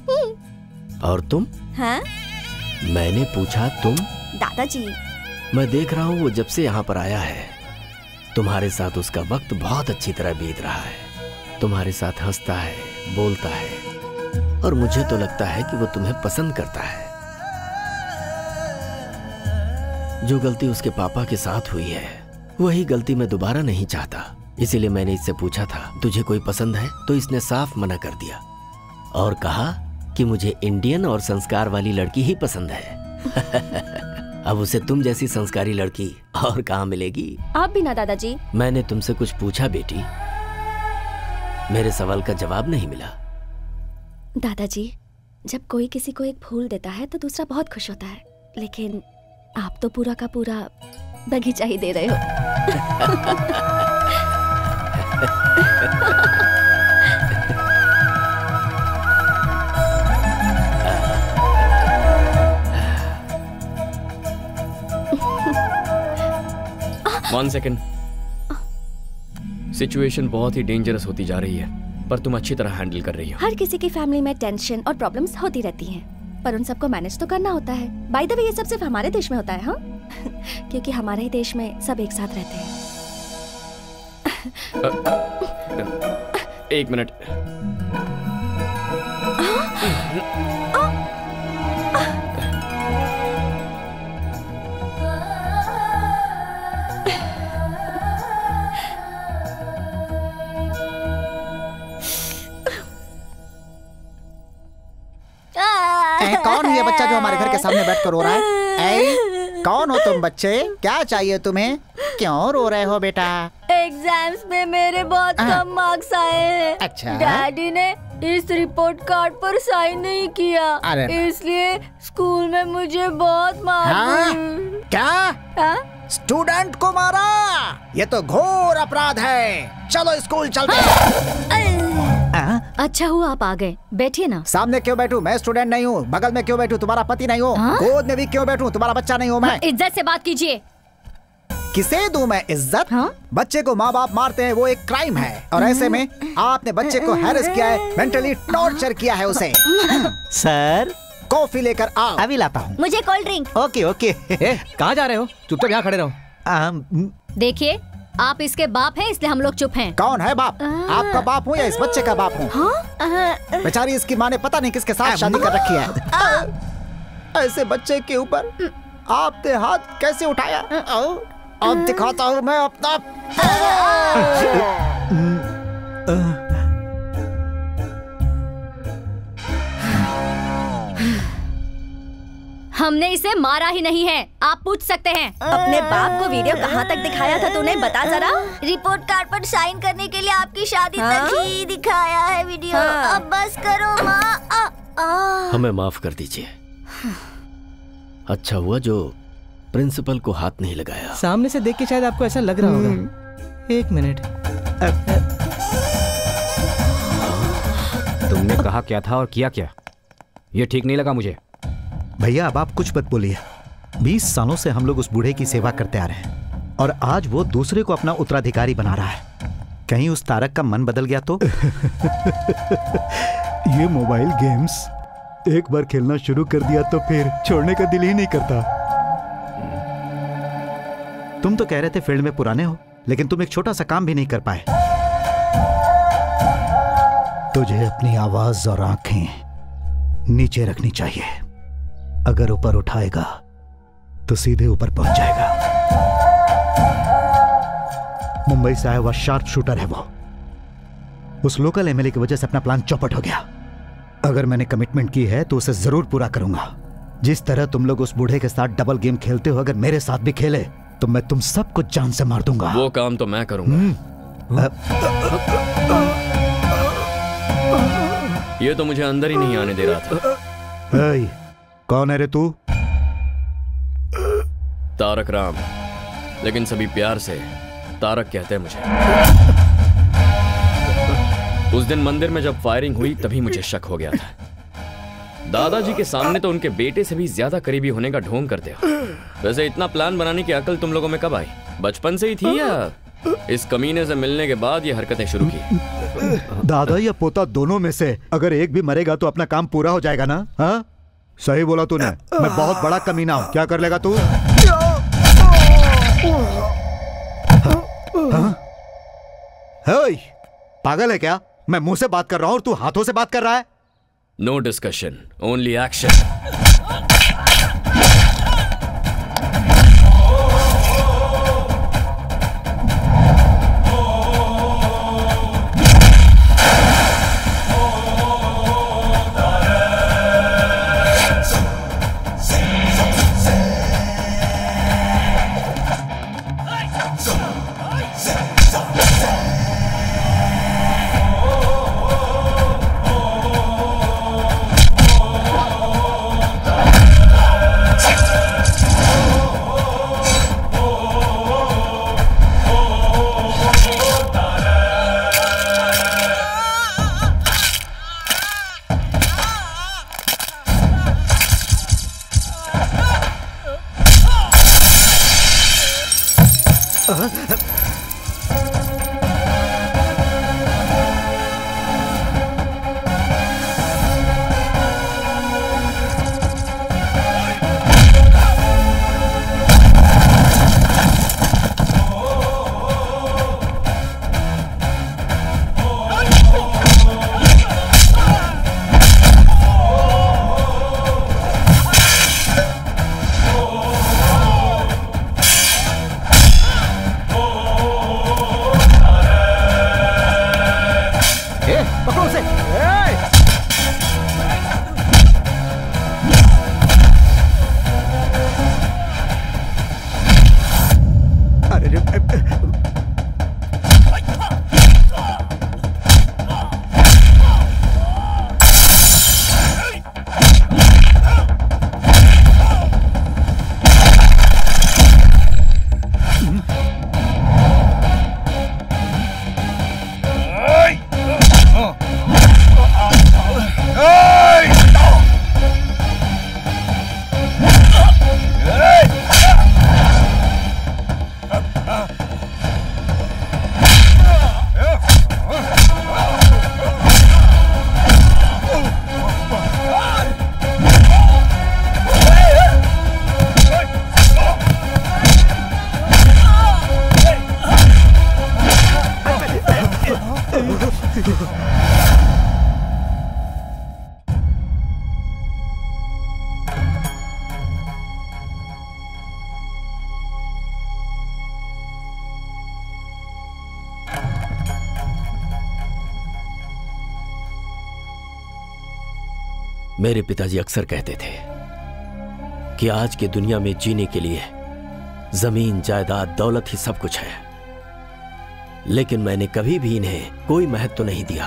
और तुम? हाँ? मैंने पूछा तुम? दादाजी, मैं देख रहा हूँ वो जब से यहाँ पर आया है तुम्हारे साथ उसका वक्त बहुत अच्छी तरह बीत रहा है। तुम्हारे साथ हंसता है, बोलता है और मुझे तो लगता है कि वो तुम्हें पसंद करता है। जो गलती उसके पापा के साथ हुई है वही गलती मैं दोबारा नहीं चाहता। इसीलिए मैंने इससे पूछा था तुझे कोई पसंद है, तो इसने साफ मना कर दिया और कहा कि मुझे इंडियन और संस्कार वाली लड़की ही पसंद है। अब उसे तुम जैसी संस्कारी लड़की और कहाँ मिलेगी? आप भी ना दादाजी। मैंने तुमसे कुछ पूछा बेटी, मेरे सवाल का जवाब नहीं मिला। दादाजी, जब कोई किसी को एक फूल देता है तो दूसरा बहुत खुश होता है, लेकिन आप तो पूरा का पूरा बगीचा ही दे रहे हो। 1 सेकेंड। सिचुएशन बहुत ही डेंजरस होती जा रही है, पर तुम अच्छी तरह हैंडल कर रही हो। हर किसी की फैमिली में टेंशन और प्रॉब्लम्स होती रहती हैं, पर उन सबको मैनेज तो करना होता है। बाय द वे, ये सब सिर्फ हमारे देश में होता है, हाँ? क्योंकि हमारे ही देश में सब एक साथ रहते हैं। एक मिनट। कौन है ये बच्चा जो हमारे घर के सामने बैठ कर रो रहा है? कौन हो तुम बच्चे? क्या चाहिए तुम्हें? क्यों रो रहे हो बेटा? एग्जाम्स में मेरे बहुत कम मार्क्स आए हैं। अच्छा। डैडी ने इस रिपोर्ट कार्ड पर साइन नहीं किया, इसलिए स्कूल में मुझे बहुत मारा। क्या? स्टूडेंट को मारा? ये तो घोर अपराध है। चलो स्कूल चलते हैं। अच्छा हुआ आप आ गए, बैठिए ना। सामने क्यों बैठूं? मैं स्टूडेंट नहीं हूँ। बगल में क्यों बैठूं? तुम्हारा पति नहीं हूँ। गोद में भी क्यों बैठूं? तुम्हारा बच्चा नहीं हूँ मैं। इज्जत से बात कीजिए। किसे दूं मैं इज्जत? बच्चे को माँ बाप मारते हैं, वो एक क्राइम है। और ऐसे में आपने बच्चे को हैरेस किया है, मेंटली टॉर्चर किया है उसे। सर कॉफी लेकर आओ। अभी लाता हूँ। मुझे कोल्ड ड्रिंक। Okay okay. कहाँ जा रहे हो? चुपचाप यहाँ खड़े रहो। देखिए, आप इसके बाप हैं, इसलिए हम लोग चुप हैं। कौन है बाप? आपका बाप हूँ या इस बच्चे का बाप हूँ? बेचारी इसकी माँ ने पता नहीं किसके साथ शादी कर रखी है। ऐसे बच्चे के ऊपर आपने हाथ कैसे उठाया? अब दिखाता हूँ मैं अपना। हमने इसे मारा ही नहीं है, आप पूछ सकते हैं। अपने बाप को वीडियो कहाँ तक दिखाया था तूने? बता जरा। रिपोर्ट कार्ड पर साइन करने के लिए आपकी शादी तक ही दिखाया है वीडियो। अब बस करो माँ। हमें माफ कर दीजिए। अच्छा हुआ जो प्रिंसिपल को हाथ नहीं लगाया। सामने से देख के शायद आपको ऐसा लग रहा होगा। एक मिनट। तुमने कहा क्या था और किया क्या? ये ठीक नहीं लगा मुझे। भैया अब आप कुछ मत बोलिए। 20 सालों से हम लोग उस बूढ़े की सेवा करते आ रहे हैं और आज वो दूसरे को अपना उत्तराधिकारी बना रहा है। कहीं उस तारक का मन बदल गया तो? ये मोबाइल गेम्स एक बार खेलना शुरू कर दिया तो फिर छोड़ने का दिल ही नहीं करता। तुम तो कह रहे थे फील्ड में पुराने हो, लेकिन तुम एक छोटा सा काम भी नहीं कर पाए। तुझे अपनी आवाज और आंखें नीचे रखनी चाहिए। अगर ऊपर उठाएगा तो सीधे ऊपर पहुंच जाएगा। मुंबई से आया हुआ शार्प शूटर है वो। उस लोकल एमएलए की वजह से अपना प्लान चौपट हो गया। अगर मैंने कमिटमेंट की है तो उसे जरूर पूरा करूंगा। जिस तरह तुम लोग उस बूढ़े के साथ डबल गेम खेलते हो, अगर मेरे साथ भी खेले तो मैं तुम सबको जान से मार दूंगा। वो काम तो मैं करूंगा। ये तो मुझे अंदर ही नहीं आने दे रहा था। कौन है रे तू? तारक राम, लेकिन सभी प्यार से तारक कहते हैं मुझे। उस दिन मंदिर में जब फायरिंग हुई तभी मुझे शक हो गया था। दादाजी के सामने तो उनके बेटे से भी ज्यादा करीबी होने का ढोंग करते हो। वैसे इतना प्लान बनाने की अकल तुम लोगों में कब आई? बचपन से ही थी या इस कमीने से मिलने के बाद ये हरकतें शुरू की? दादा या पोता दोनों में से अगर एक भी मरेगा तो अपना काम पूरा हो जाएगा ना? हाँ सही बोला तूने। मैं बहुत बड़ा कमीना हूं। क्या कर लेगा तू? पागल है क्या? मैं मुंह से बात कर रहा हूं और तू हाथों से बात कर रहा है। No discussion, only action. मेरे पिताजी अक्सर कहते थे कि आज की दुनिया में जीने के लिए जमीन, जायदाद, दौलत ही सब कुछ है, लेकिन मैंने कभी भी इन्हें कोई महत्व नहीं दिया।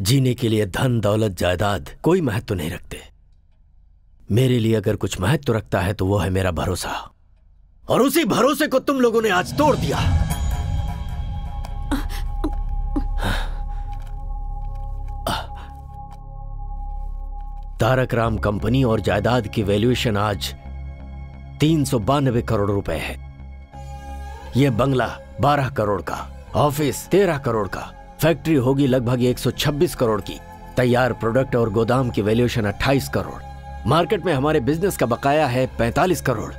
जीने के लिए धन, दौलत, जायदाद कोई महत्व नहीं रखते। मेरे लिए अगर कुछ महत्व रखता है तो वो है मेरा भरोसा, और उसी भरोसे को तुम लोगों ने आज तोड़ दिया। तारक राम कंपनी और जायदाद की वैल्यूएशन आज 392 करोड़ रुपए है। यह बंगला 12 करोड़ का, ऑफिस 13 करोड़ का, फैक्ट्री होगी लगभग 126 करोड़ की, तैयार प्रोडक्ट और गोदाम की वैल्यूएशन 28 करोड़, मार्केट में हमारे बिजनेस का बकाया है 45 करोड़।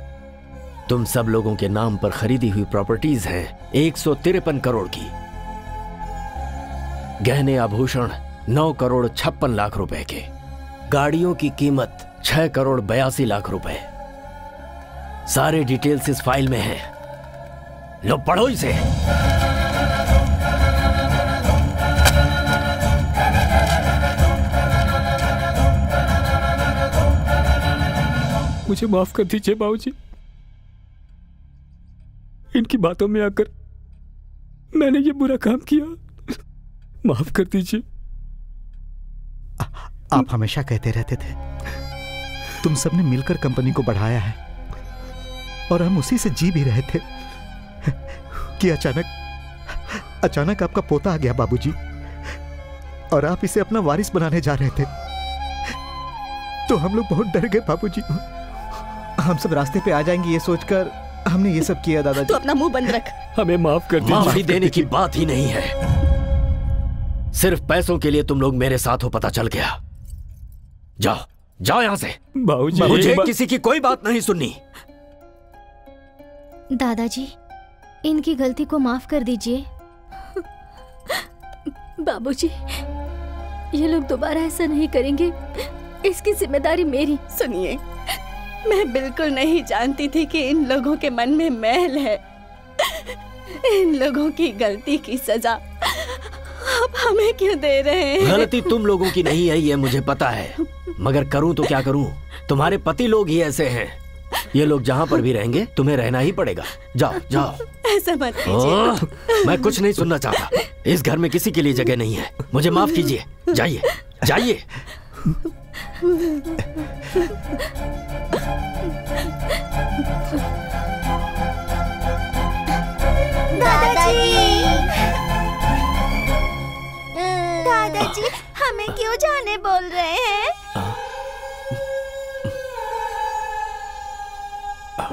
तुम सब लोगों के नाम पर खरीदी हुई प्रॉपर्टीज हैं 153 करोड़ की, गहने आभूषण 9 करोड़ 56 लाख रुपए के, गाड़ियों की कीमत 6 करोड़ 82 लाख रुपए। सारे डिटेल्स इस फाइल में हैं। लो पढ़ो इसे। मुझे माफ कर दीजिए बाबूजी, इनकी बातों में आकर मैंने ये बुरा काम किया, माफ कर दीजिए। आप हमेशा कहते रहते थे तुम सबने मिलकर कंपनी को बढ़ाया है, और हम उसी से जी भी रहे थे कि अचानक आपका पोता आ गया बाबूजी, और आप इसे अपना वारिस बनाने जा रहे थे। तो हम लोग बहुत डर गए बाबूजी। हम सब रास्ते पे आ जाएंगे ये सोचकर हमने ये सब किया दादाजी। तो अपना मुंह बंद रख। हमें माफ कर दीजिए। माफी देने की बात ही नहीं है, सिर्फ पैसों के लिए तुम लोग मेरे साथ हो, पता चल गया। जाओ जाओ यहां से। बाबूजी, मुझे किसी की कोई बात नहीं सुननी। दादाजी, इनकी गलती को माफ कर दीजिए। बाबूजी, ये लोग दोबारा ऐसा नहीं करेंगे, इसकी जिम्मेदारी मेरी। सुनिए, मैं बिल्कुल नहीं जानती थी कि इन लोगों के मन में मैल है। इन लोगों की गलती की सजा आप हमें क्यों दे रहे हैं? गलती तुम लोगों की नहीं है, ये मुझे पता है, मगर करूं तो क्या करूं? तुम्हारे पति लोग ही ऐसे हैं। ये लोग जहां पर भी रहेंगे तुम्हें रहना ही पड़ेगा। जाओ जाओ। ऐसा मत कीजिए। मैं कुछ नहीं सुनना चाहता। इस घर में किसी के लिए जगह नहीं है। मुझे माफ कीजिए। जाइए जाइए। दादाजी, हमें क्यों जाने बोल रहे हैं?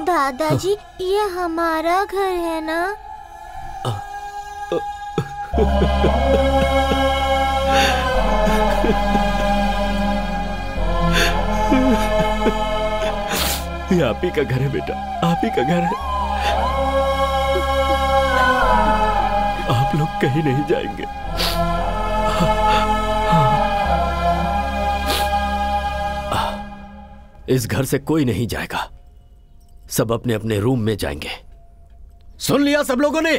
दादाजी, ये हमारा घर है ना? ये आप ही का घर है बेटा, आप ही का घर है। आप लोग कहीं नहीं जाएंगे। इस घर से कोई नहीं जाएगा, सब अपने अपने रूम में जाएंगे। सुन लिया सब लोगों ने?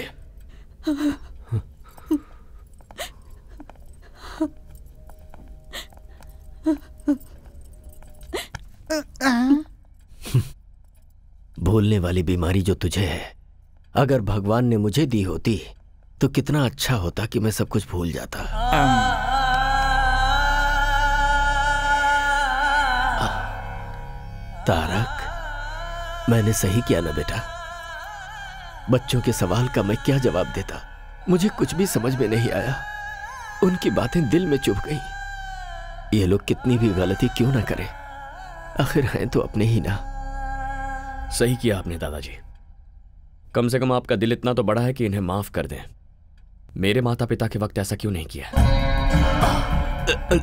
भूलने वाली बीमारी जो तुझे है, अगर भगवान ने मुझे दी होती तो कितना अच्छा होता कि मैं सब कुछ भूल जाता। तारक, मैंने सही किया ना बेटा? बच्चों के सवाल का मैं क्या जवाब देता? मुझे कुछ भी समझ में नहीं आया। उनकी बातें दिल में चुभ गई। ये लोग कितनी भी गलती क्यों ना करें, आखिर हैं तो अपने ही ना। सही किया आपने दादाजी। कम से कम आपका दिल इतना तो बड़ा है कि इन्हें माफ कर दें। मेरे माता पिता के वक्त ऐसा क्यों नहीं किया?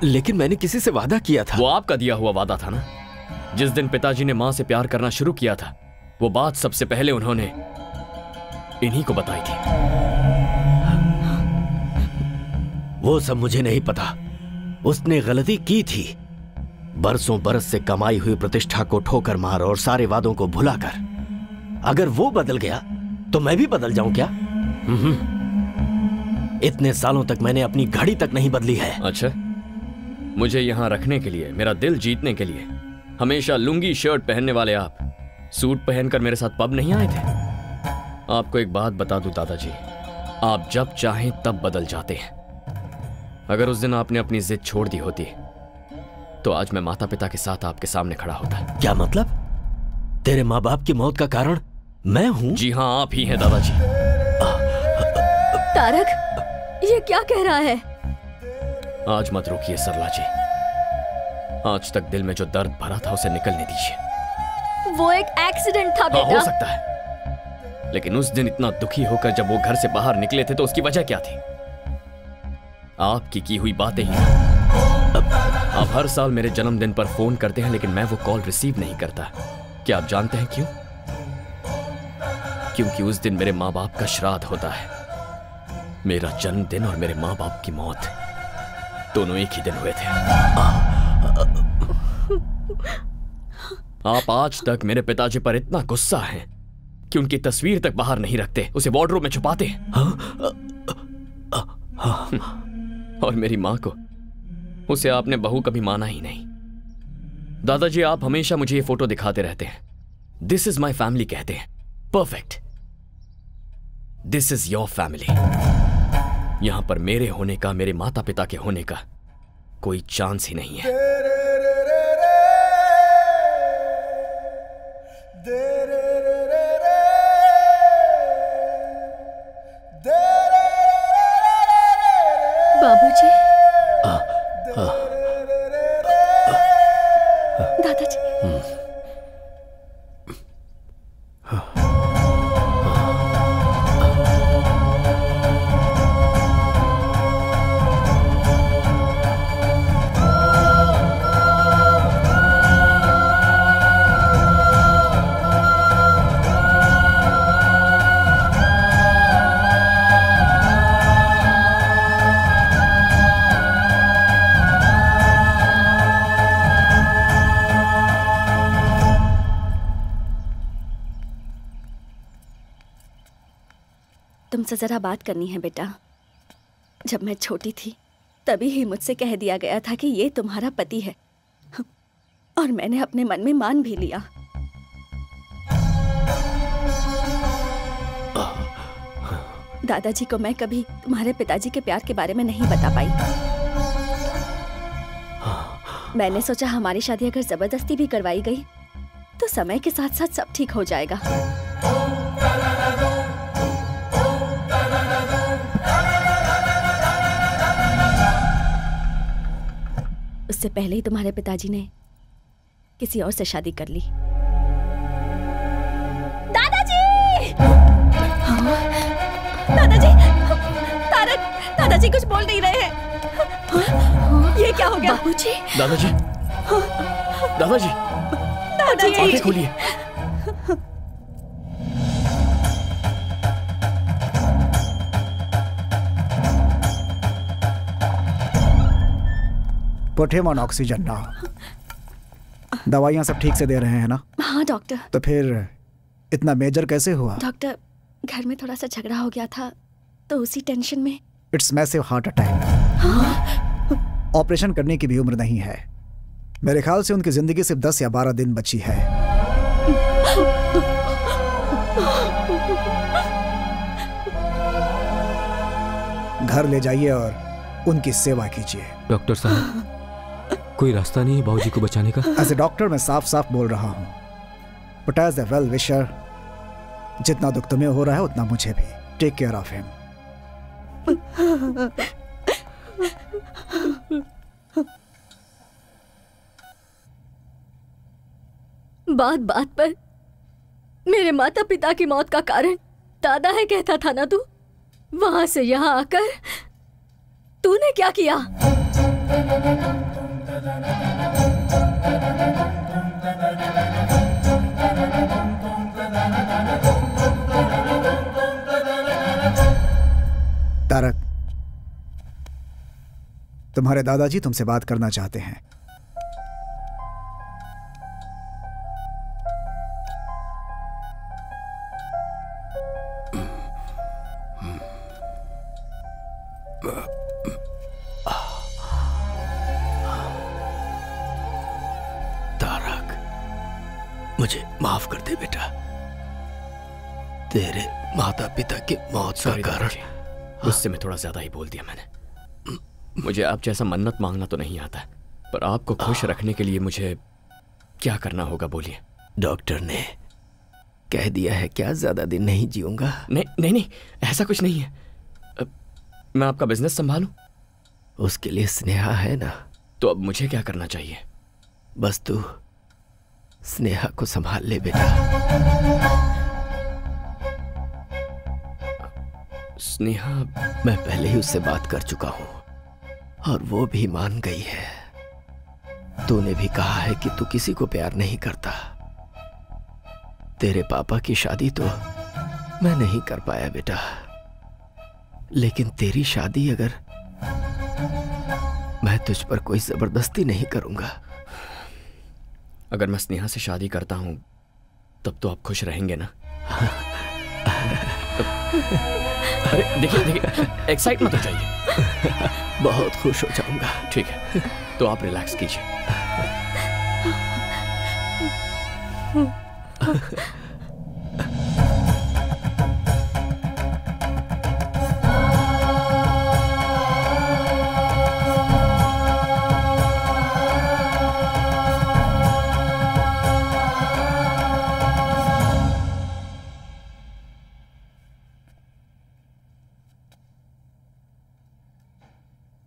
लेकिन मैंने किसी से वादा किया था। वो आपका दिया हुआ वादा था ना। जिस दिन पिताजी ने मां से प्यार करना शुरू किया था, वो बात सबसे पहले उन्होंने इन्हीं को बताई थी। वो सब मुझे नहीं पता। उसने गलती की थी। बरसों बरस से कमाई हुई प्रतिष्ठा को ठोकर मार और सारे वादों को भुलाकर। अगर वो बदल गया तो मैं भी बदल जाऊं क्या? इतने सालों तक मैंने अपनी घड़ी तक नहीं बदली है। अच्छा, मुझे यहां रखने के लिए, मेरा दिल जीतने के लिए हमेशा लुंगी शर्ट पहनने वाले आप सूट पहनकर मेरे साथ पब नहीं आए थे? आपको एक बात बता दूं दादाजी, आप जब चाहें तब बदल जाते हैं। अगर उस दिन आपने अपनी जिद छोड़ दी होती तो आज मैं माता पिता के साथ आपके सामने खड़ा होता। क्या मतलब? तेरे माँ बाप की मौत का कारण मैं हूं? जी हाँ, आप ही हैं दादाजी। तारक, ये क्या कह रहा है? आज मत रोकिए सरला जी। आज तक दिल में जो दर्द भरा था उसे निकलने दीजिए। वो एक एक्सीडेंट था बेटा। हो सकता है, लेकिन उस दिन इतना दुखी होकर जब वो घर से बाहर निकले थे तो उसकी वजह क्या थी? आपकी की हुई बातें ही। आप हर साल मेरे जन्मदिन पर फोन करते हैं लेकिन मैं वो कॉल रिसीव नहीं करता। क्या आप जानते हैं क्यों? क्योंकि उस दिन मेरे माँ बाप का श्राद्ध होता है। मेरा जन्मदिन और मेरे माँ बाप की मौत दोनों एक ही दिन हुए थे। आप आज तक मेरे पिताजी पर इतना गुस्सा हैं कि उनकी तस्वीर तक बाहर नहीं रखते, उसे वार्डरोब में छुपाते हैं। और मेरी मां को, उसे आपने बहू कभी माना ही नहीं। दादाजी, आप हमेशा मुझे ये फोटो दिखाते रहते हैं। दिस इज माई फैमिली कहते हैं। Perfect, this is your family. यहां पर मेरे होने का, मेरे माता पिता के होने का कोई चांस ही नहीं है। बाबूजी, दादाजी, तुमसे जरा बात करनी है बेटा। जब मैं छोटी थी तभी ही मुझसे कह दिया गया था कि ये तुम्हारा पति है, और मैंने अपने मन में मान भी लिया। दादाजी को मैं कभी तुम्हारे पिताजी के प्यार के बारे में नहीं बता पाई। मैंने सोचा हमारी शादी अगर जबरदस्ती भी करवाई गई तो समय के साथ साथ सब ठीक हो जाएगा। उससे पहले ही तुम्हारे पिताजी ने किसी और से शादी कर ली। दादाजी! हाँ? दादाजी! तारक! दादाजी कुछ बोल नहीं रहे हैं। हाँ? ये क्या हो गया? बाबूजी! दादाजी! दादाजी! दादाजी! आंखें खोलिए। Put him on oxygen now. दवाइयाँ सब ठीक से दे रहे हैं ना? हाँ डॉक्टर। तो फिर इतना मेजर कैसे हुआ? डॉक्टर, घर में थोड़ा सा झगड़ा हो गया था तो उसी टेंशन में। It's massive heart attack. Operation करने की भी उम्र नहीं है। मेरे ख्याल से उनकी जिंदगी सिर्फ 10 या 12 दिन बची है। घर ले जाइए और उनकी सेवा कीजिए। डॉक्टर साहब, कोई रास्ता नहीं है बाबूजी को बचाने का? एज ए डॉक्टर मैं साफ साफ बोल रहा हूँ, but as a well wisher, जितना दुख तुम्हें हो रहा है उतना मुझे भी। Take care of him. बात बात पर मेरे माता पिता की मौत का कारण दादा है कहता था ना तू? वहां से यहां आकर तूने क्या किया? तारक, तुम्हारे दादाजी तुमसे बात करना चाहते हैं। तारक, मुझे माफ कर दे बेटा। तेरे माता पिता की मौत का कारण उससे मैं थोड़ा ज्यादा ही बोल दिया मैंने। मुझे आप जैसा मन्नत मांगना तो नहीं आता, पर आपको खुश रखने के लिए मुझे क्या करना होगा बोलिए। डॉक्टर ने कह दिया है क्या ज्यादा दिन नहीं जीऊंगा? नहीं नहीं नहीं, ऐसा कुछ नहीं है। मैं आपका बिजनेस संभालूं? उसके लिए स्नेहा है ना। तो अब मुझे क्या करना चाहिए? बस तू स्नेहा को संभाल ले बेटा। स्नेहा, मैं पहले ही उससे बात कर चुका हूं और वो भी मान गई है। तूने भी कहा है कि तू किसी को प्यार नहीं करता। तेरे पापा की शादी तो मैं नहीं कर पाया बेटा, लेकिन तेरी शादी अगर मैं तुझ पर कोई जबरदस्ती नहीं करूंगा। अगर मैं स्नेहा से शादी करता हूं तब तो आप खुश रहेंगे ना? अरे देखिए देखिए, एक्साइट मत हो जाइए। बहुत खुश हो जाऊंगा। ठीक है, तो आप रिलैक्स कीजिए।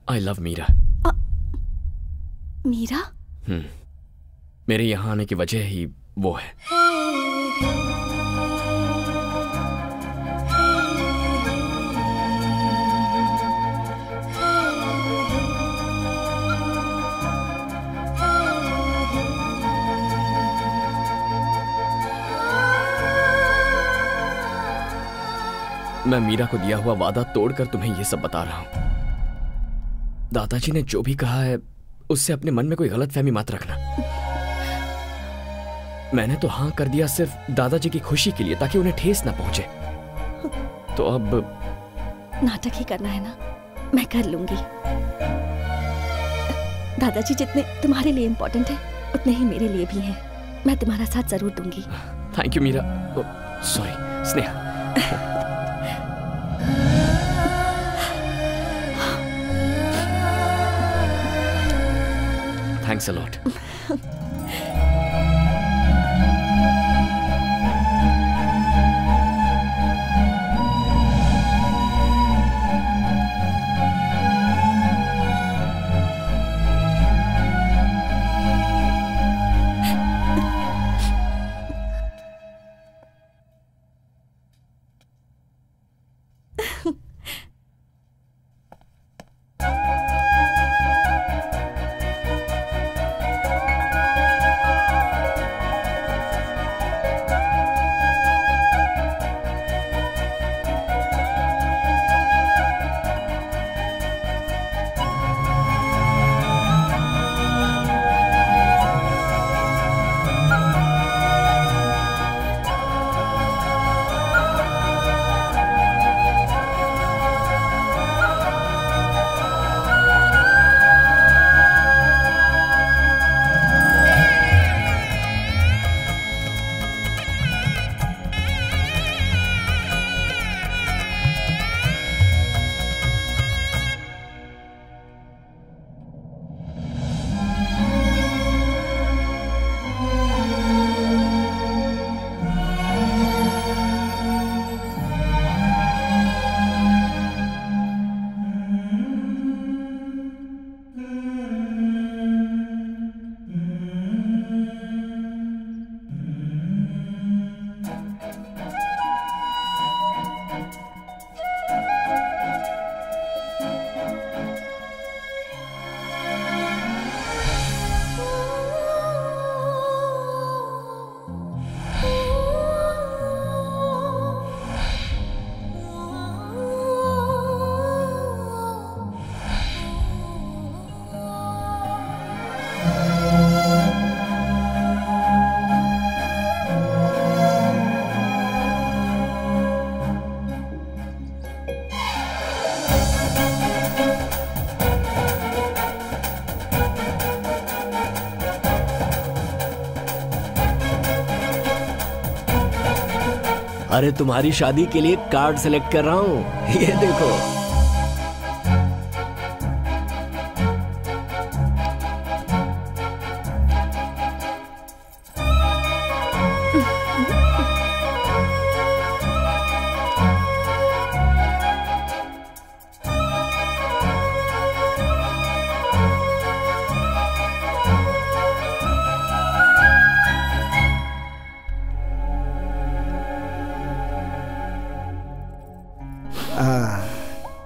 I love Meera. मीरा? मेरे यहाँ आने की वजह ही वो है। मैं मीरा को दिया हुआ वादा तोड़कर तुम्हें ये सब बता रहा हूं। दादाजी ने जो भी कहा है उससे अपने मन में कोई गलतफहमी मत रखना। मैंने तो हाँ कर दिया सिर्फ दादाजी की खुशी के लिए, ताकि उन्हें ठेस ना पहुंचे। तो अब नाटक ही करना है ना? मैं कर लूंगी। दादाजी जितने तुम्हारे लिए इम्पोर्टेंट है उतने ही मेरे लिए भी हैं। मैं तुम्हारा साथ जरूर दूंगी। Thank you Meera. Sorry Sneha. Thanks a lot. अरे तुम्हारी शादी के लिए कार्ड सेलेक्ट कर रहा हूँ, ये देखो।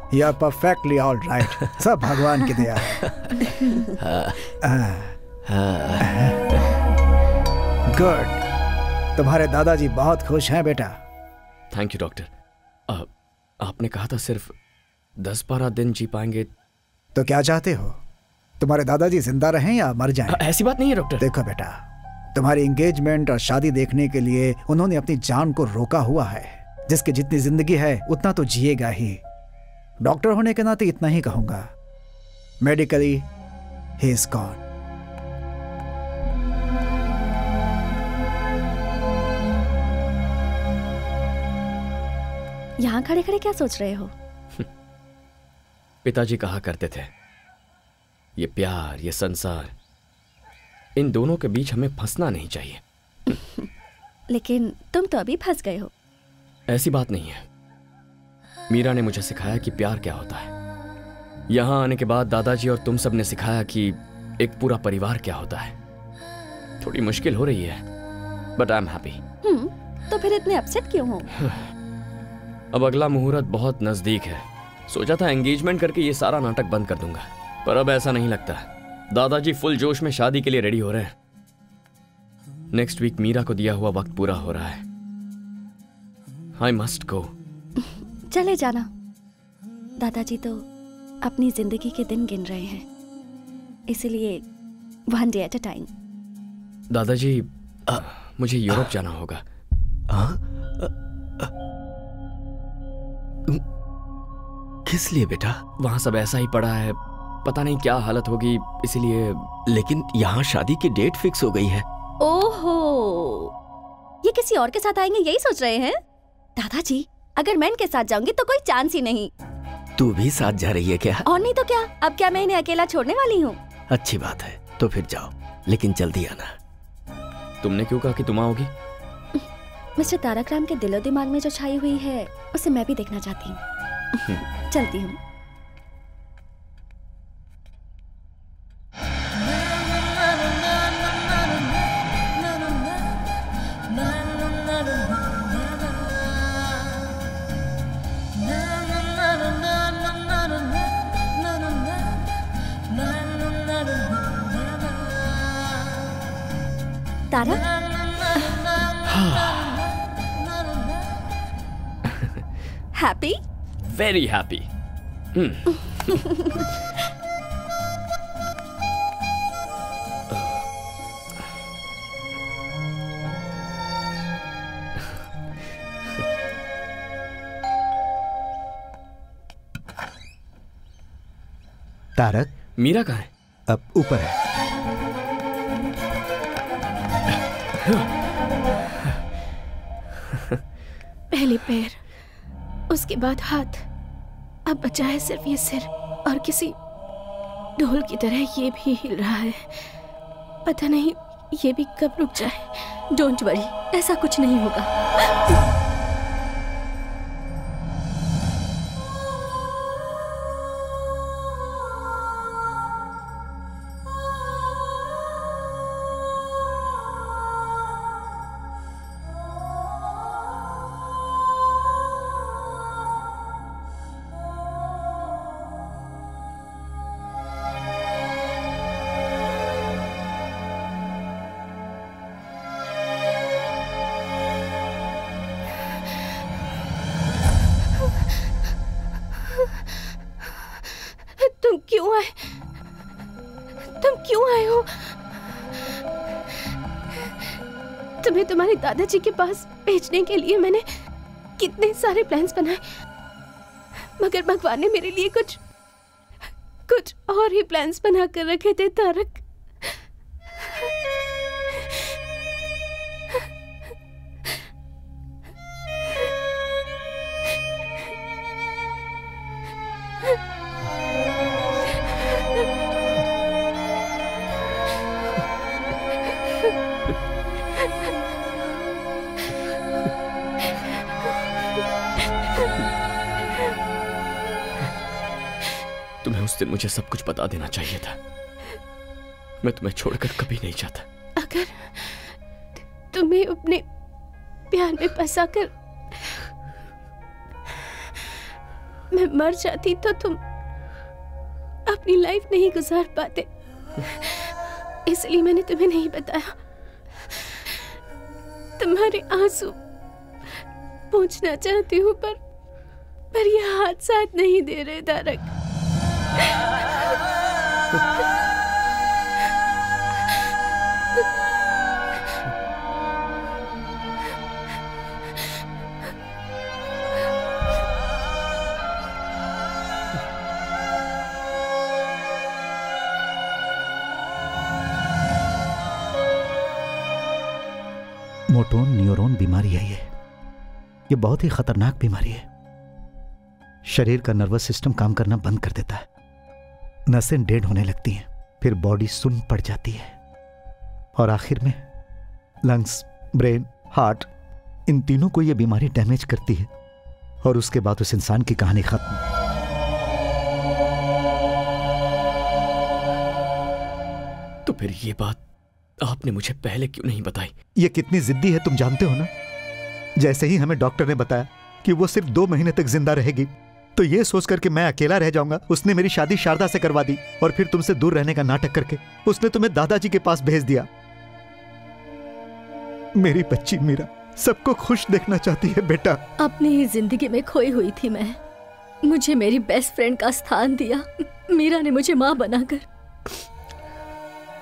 You are perfectly all right. सब भगवान की दया है। गुड। तुम्हारे दादाजी बहुत खुश हैं बेटा। Thank you doctor. आपने कहा था सिर्फ 10-12 दिन जी पाएंगे। तो क्या चाहते हो, तुम्हारे दादाजी जिंदा रहें या मर जाएं? ऐसी बात नहीं है डॉक्टर। देखो बेटा, तुम्हारी एंगेजमेंट और शादी देखने के लिए उन्होंने अपनी जान को रोका हुआ है। जिसकी जितनी जिंदगी है उतना तो जिएगा ही। डॉक्टर होने के नाते इतना ही कहूंगा, मेडिकली ही इज गॉन। यहां खड़े खड़े क्या सोच रहे हो? पिताजी कहा करते थे, ये प्यार, ये संसार, इन दोनों के बीच हमें फंसना नहीं चाहिए। लेकिन तुम तो अभी फंस गए हो। ऐसी बात नहीं है। मीरा ने मुझे सिखाया कि प्यार क्या होता है। यहां आने के बाद दादाजी और तुम सब ने सिखाया कि एक पूरा परिवार क्या होता है। थोड़ी मुश्किल हो रही है, बट आई एम हैप्पी। तो फिर इतने अपसेट क्यों हो? अब अगला मुहूर्त बहुत नजदीक है। सोचा था एंगेजमेंट करके ये सारा नाटक बंद कर दूंगा, पर अब ऐसा नहीं लगता। दादाजी फुल जोश में शादी के लिए रेडी हो रहे हैं। नेक्स्ट वीक मीरा को दिया हुआ वक्त पूरा हो रहा है। I must go. चले जाना। दादाजी तो अपनी जिंदगी के दिन गिन रहे हैं, इसलिए one day at a time. दादाजी, मुझे यूरोप जाना होगा। किस लिए बेटा? वहां सब ऐसा ही पड़ा है, पता नहीं क्या हालत होगी, इसीलिए। लेकिन यहाँ शादी की डेट फिक्स हो गई है। ओहो, ये किसी और के साथ आएंगे यही सोच रहे हैं? दादाजी, अगर मैं इनके साथ जाऊंगी तो कोई चांस ही नहीं। तू भी साथ जा रही है क्या? और नहीं तो क्या, अब क्या मैं इन्हें अकेला छोड़ने वाली हूँ? अच्छी बात है, तो फिर जाओ, लेकिन जल्दी आना। तुमने क्यों कहा कि तुम आओगी? मिस्टर तारक राम के दिलो दिमाग में जो छाई हुई है उसे मैं भी देखना चाहती हूँ। चलती हूँ। Tarak, happy? Very happy. Tarak, Meera कहाँ है? अब ऊपर है। पहले पैर, उसके बाद हाथ, अब बचा है सिर्फ ये सिर, और किसी ढोल की तरह ये भी हिल रहा है। पता नहीं ये भी कब रुक जाए। डोंट वरी, ऐसा कुछ नहीं होगा। तुम्हें तुम्हारे दादाजी के पास भेजने के लिए मैंने कितने सारे प्लान्स बनाए, मगर भगवान ने मेरे लिए कुछ और ही प्लान्स बना कर रखे थे तारक। तुम्हें उस दिन मुझे सब कुछ बता देना चाहिए था। मैं तुम्हें छोड़कर कभी नहीं चाहता। अगर तुम्हें अपने प्यार में फंसाकर मैं मर जाती तो तुम अपनी लाइफ नहीं गुजार पाते, इसलिए मैंने तुम्हें नहीं बताया। तुम्हारे आंसू पूछना चाहती हूँ पर ये हाथ साथ नहीं दे रहे तारक। मोटोन न्यूरॉन बीमारी है ये बहुत ही खतरनाक बीमारी है। शरीर का नर्वस सिस्टम काम करना बंद कर देता है, नसें डेड होने लगती हैं, फिर बॉडी सुन्न पड़ जाती है और आखिर में लंग्स, ब्रेन, हार्ट, इन तीनों को यह बीमारी डैमेज करती है और उसके बाद उस इंसान की कहानी खत्म। तो फिर ये बात आपने मुझे पहले क्यों नहीं बताई? ये कितनी जिद्दी है तुम जानते हो ना। जैसे ही हमें डॉक्टर ने बताया कि वो सिर्फ 2 महीने तक जिंदा रहेगी, तो ये सोचकर कि मैं अकेला रह जाऊंगा, उसने मेरी शादी शारदा से करवा दी और फिर तुमसे दूर रहने का नाटक करके उसने तुम्हें दादाजी के पास भेज दिया। मेरी बच्ची मीरा सबको खुश देखना चाहती है बेटा। अपनी ही जिंदगी में खोई हुई थी मैं, मुझे मेरी बेस्ट फ्रेंड का स्थान दिया। मीरा ने मुझे माँ बनाकर।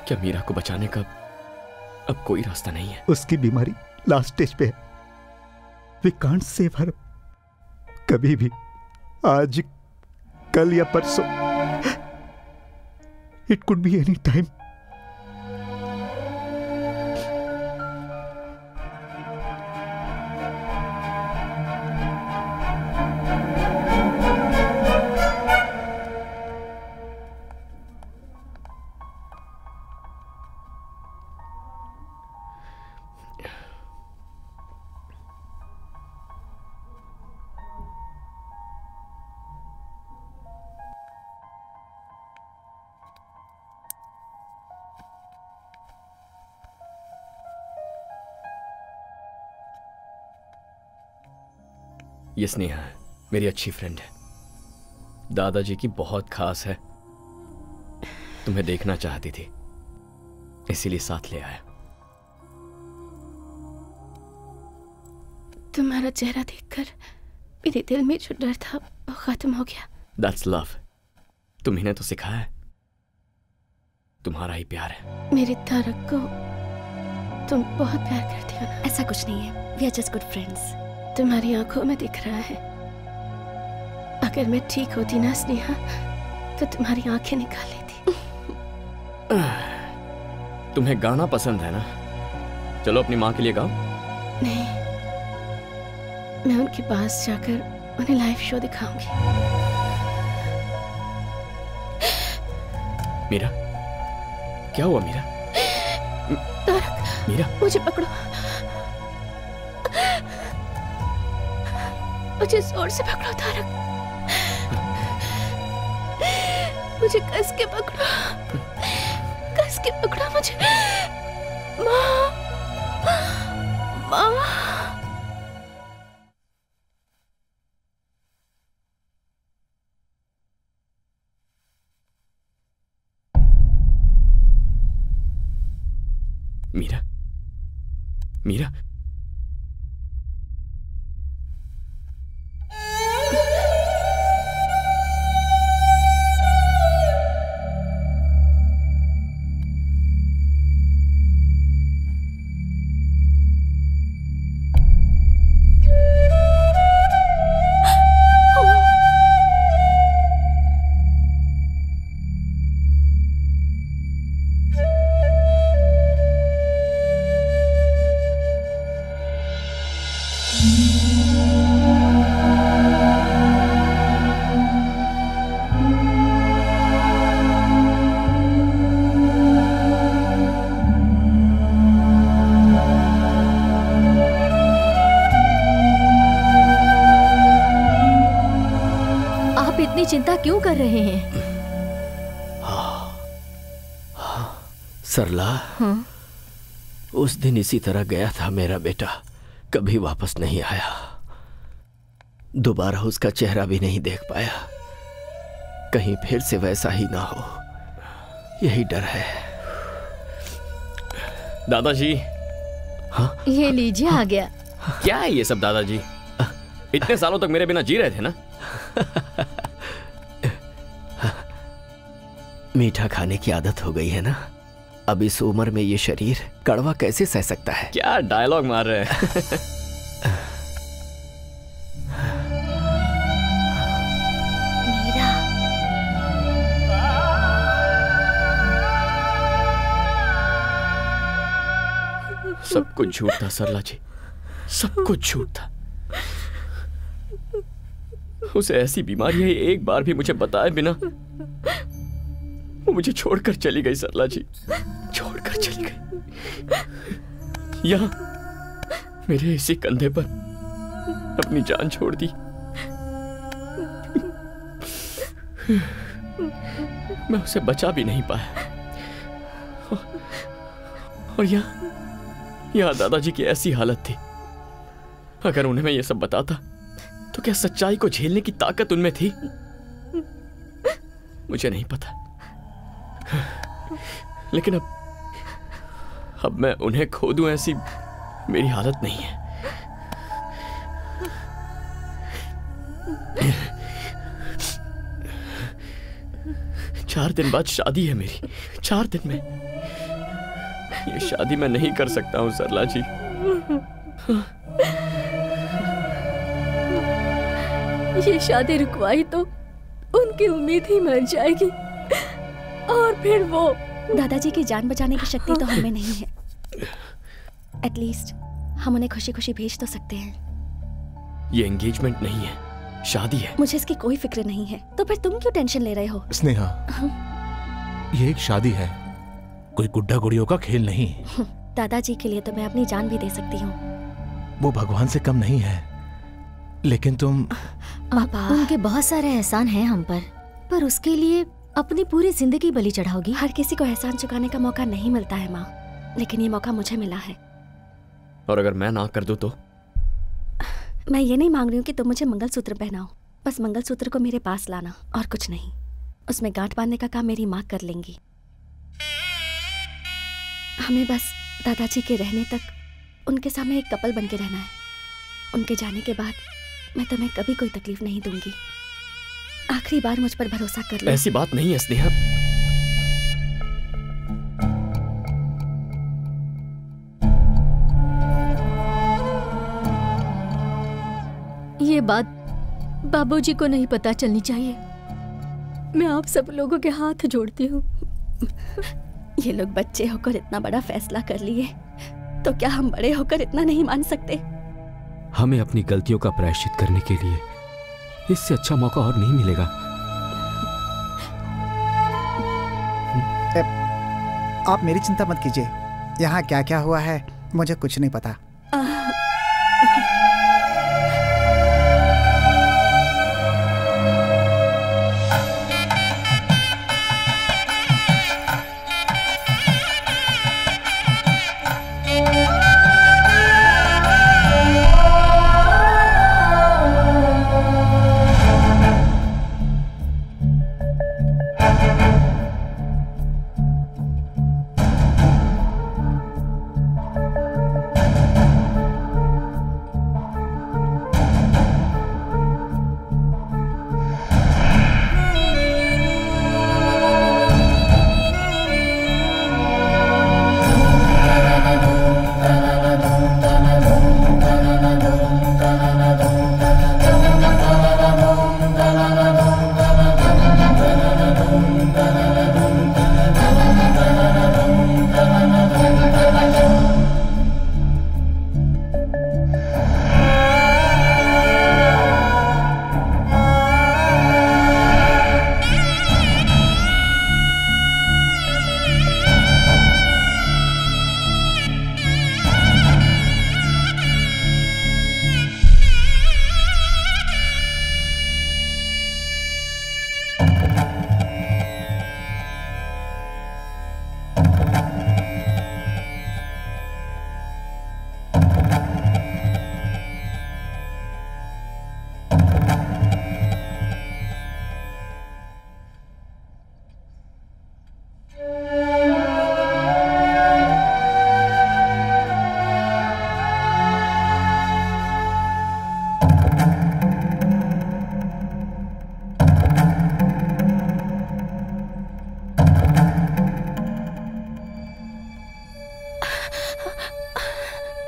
क्या मीरा को बचाने का अब कोई रास्ता नहीं है? उसकी बीमारी लास्ट स्टेज पे है। We can't save her. कभी भी, आज, कल या परसों, it could be any time. ये स्नेहा है, मेरी अच्छी फ्रेंड है, दादाजी की बहुत खास है। तुम्हें देखना चाहती थी, इसीलिए साथ ले आया। तुम्हारा चेहरा देखकर मेरे दिल में जो डर था वो खत्म हो गया। That's love। तुम्ही ने तो सिखाया है, तुम्हारा ही प्यार है। मेरे तारक को तुम बहुत प्यार करती हो ना? ऐसा कुछ नहीं है, we are just good friends। तुम्हारी आंखों में दिख रहा है। अगर मैं ठीक होती ना स्नेहा, तो तुम्हारी आंखें निकाल लेती। तुम्हें गाना पसंद है ना? चलो अपनी माँ के लिए गाओ। नहीं, मैं उनके पास जाकर उन्हें लाइव शो दिखाऊंगी। मीरा, क्या हुआ मीरा? तारक, मीरा, मुझे पकड़ो, मुझे जोर से पकड़ो तारक, मुझे कस के पकड़ो, कस के पकड़ो मुझे। माँ, माँ। मीरा, मीरा, इतनी चिंता क्यों कर रहे हैं? सरला, हाँ? उस दिन इसी तरह गया था मेरा बेटा, कभी वापस नहीं आया। दोबारा उसका चेहरा भी नहीं देख पाया। कहीं फिर से वैसा ही ना हो, यही डर है। दादाजी। हाँ? ये लीजिए, आ गया। क्या है ये सब दादाजी? इतने सालों तक मेरे बिना जी रहे थे ना? मीठा खाने की आदत हो गई है ना, अब इस उम्र में ये शरीर कड़वा कैसे सह सकता है? क्या डायलॉग मार रहे हैं? मीरा। सब कुछ झूठ था सरला जी, सब कुछ झूठ था। उसे ऐसी बीमारी है, एक बार भी मुझे बताए बिना वो मुझे छोड़कर चली गई। सरला जी छोड़कर चली गई, यहाँ मेरे इसी कंधे पर अपनी जान छोड़ दी। मैं उसे बचा भी नहीं पाया। और यहाँ दादाजी की ऐसी हालत थी, अगर उन्हें मैं ये सब बताता तो क्या सच्चाई को झेलने की ताकत उनमें थी? मुझे नहीं पता। लेकिन अब मैं उन्हें खो दूं, ऐसी मेरी हालत नहीं है। चार दिन बाद शादी है मेरी, 4 दिन में। ये शादी मैं नहीं कर सकता हूं सरला जी। ये शादी रुकवाई तो उनकी उम्मीद ही मर जाएगी, और फिर वो दादाजी की जान बचाने की शक्ति तो हमें नहीं है। एटलीस्ट हम उन्हें खुशी खुशी भेज तो सकते हैं। ये एंगेजमेंट नहीं है, शादी है। मुझे इसकी कोई फिक्र नहीं है, तो फिर तुम क्यों टेंशन ले रहे हो? स्नेहा, ये एक शादी है, कोई गुड्डा गुड़ियों का खेल नहीं। दादाजी के लिए तो मैं अपनी जान भी दे सकती हूँ। वो भगवान से कम नहीं है, लेकिन तुम पापा, उनके बहुत सारे एहसान हैं हम पर उसके लिए अपनी पूरी जिंदगी बलि चढ़ाओगी? हर किसी को एहसान चुकाने का मौका नहीं मिलता है माँ, लेकिन ये मौका मुझे मिला है। और अगर मैं ना कर दूं तो? मैं ये नहीं मांग रही हूँ कि तुम मुझे मंगलसूत्र पहनाओ, बस मंगलसूत्र को मेरे पास लाना और कुछ नहीं। उसमें गांठ बांधने का काम मेरी माँ कर लेंगी। हमें बस दादाजी के रहने तक उनके सामने एक कपल बन के रहना है। उनके जाने के बाद मैं तुम्हें कभी कोई तकलीफ नहीं दूंगी। आखिरी बार मुझ पर भरोसा कर लो। ऐसी बात नहीं है स्नेहा। ये बात बाबूजी को नहीं पता चलनी चाहिए। मैं आप सब लोगों के हाथ जोड़ती हूँ। ये लोग बच्चे होकर इतना बड़ा फैसला कर लिए, तो क्या हम बड़े होकर इतना नहीं मान सकते? हमें अपनी गलतियों का प्रायश्चित करने के लिए इससे अच्छा मौका और नहीं मिलेगा। आप मेरी चिंता मत कीजिए, यहाँ क्या क्या हुआ है मुझे कुछ नहीं पता।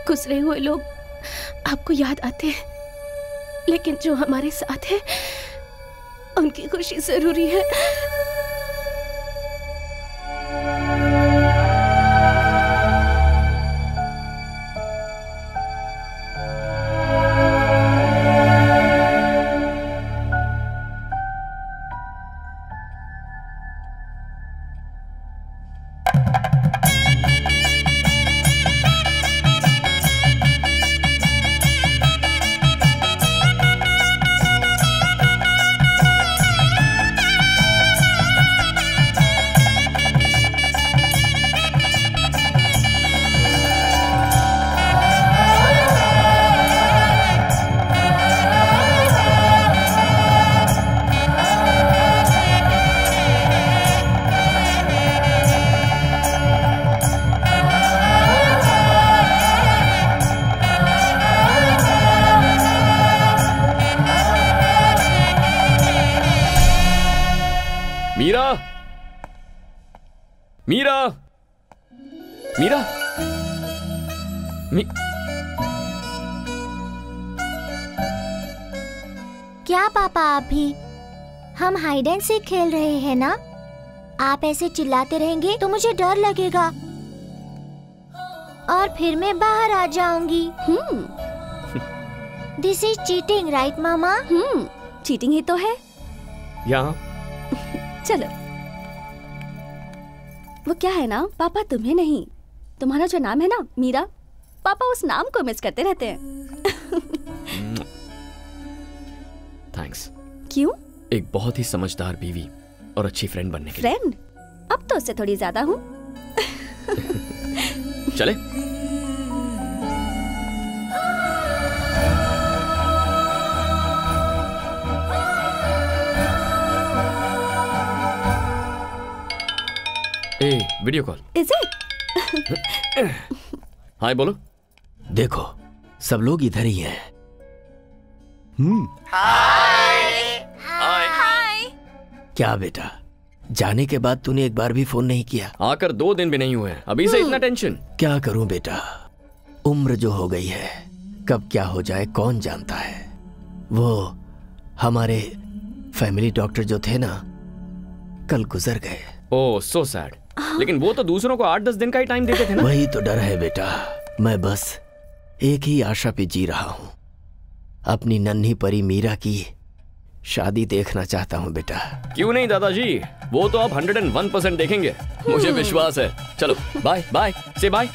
गुजरे हुए लोग आपको याद आते हैं, लेकिन जो हमारे साथ है उनकी खुशी जरूरी है। मीरा, मीरा, क्या पापा आप भी? हम हाइड एंड सीक खेल रहे हैं ना? आप ऐसे चिल्लाते रहेंगे तो मुझे डर लगेगा और फिर मैं बाहर आ जाऊंगी। दिस इज चीटिंग, राइट मामा? चीटिंग ही तो है। यहाँ चलो। वो क्या है ना, पापा तुम्हें नहीं, तुम्हारा जो नाम है ना मीरा, पापा उस नाम को मिस करते रहते हैं। थैंक्स। क्यों? एक बहुत ही समझदार बीवी और अच्छी फ्रेंड बनने के लिए। फ्रेंड? अब तो उससे थोड़ी ज्यादा हूँ। चले? Video call. Is it? Hi बोलो। देखो सब लोग इधर ही हैं। हाय। क्या बेटा, जाने के बाद तूने एक बार भी फोन नहीं किया? आकर 2 दिन भी नहीं हुए हैं, अभी से इतना टेंशन? क्या करूं बेटा, उम्र जो हो गई है, कब क्या हो जाए कौन जानता है। वो हमारे फैमिली डॉक्टर जो थे ना, कल गुजर गए। ओह सो सैड। लेकिन वो तो दूसरों को 8-10 दिन का ही टाइम देते थे ना। वही तो डर है बेटा, मैं बस एक ही आशा पे जी रहा हूँ, अपनी नन्ही परी मीरा की शादी देखना चाहता हूँ बेटा। क्यों नहीं दादाजी, वो तो आप 101% देखेंगे, मुझे विश्वास है। चलो बाय बाय, से बाय।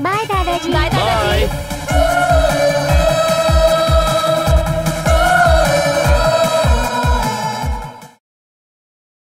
बाय दादाजी। बाय।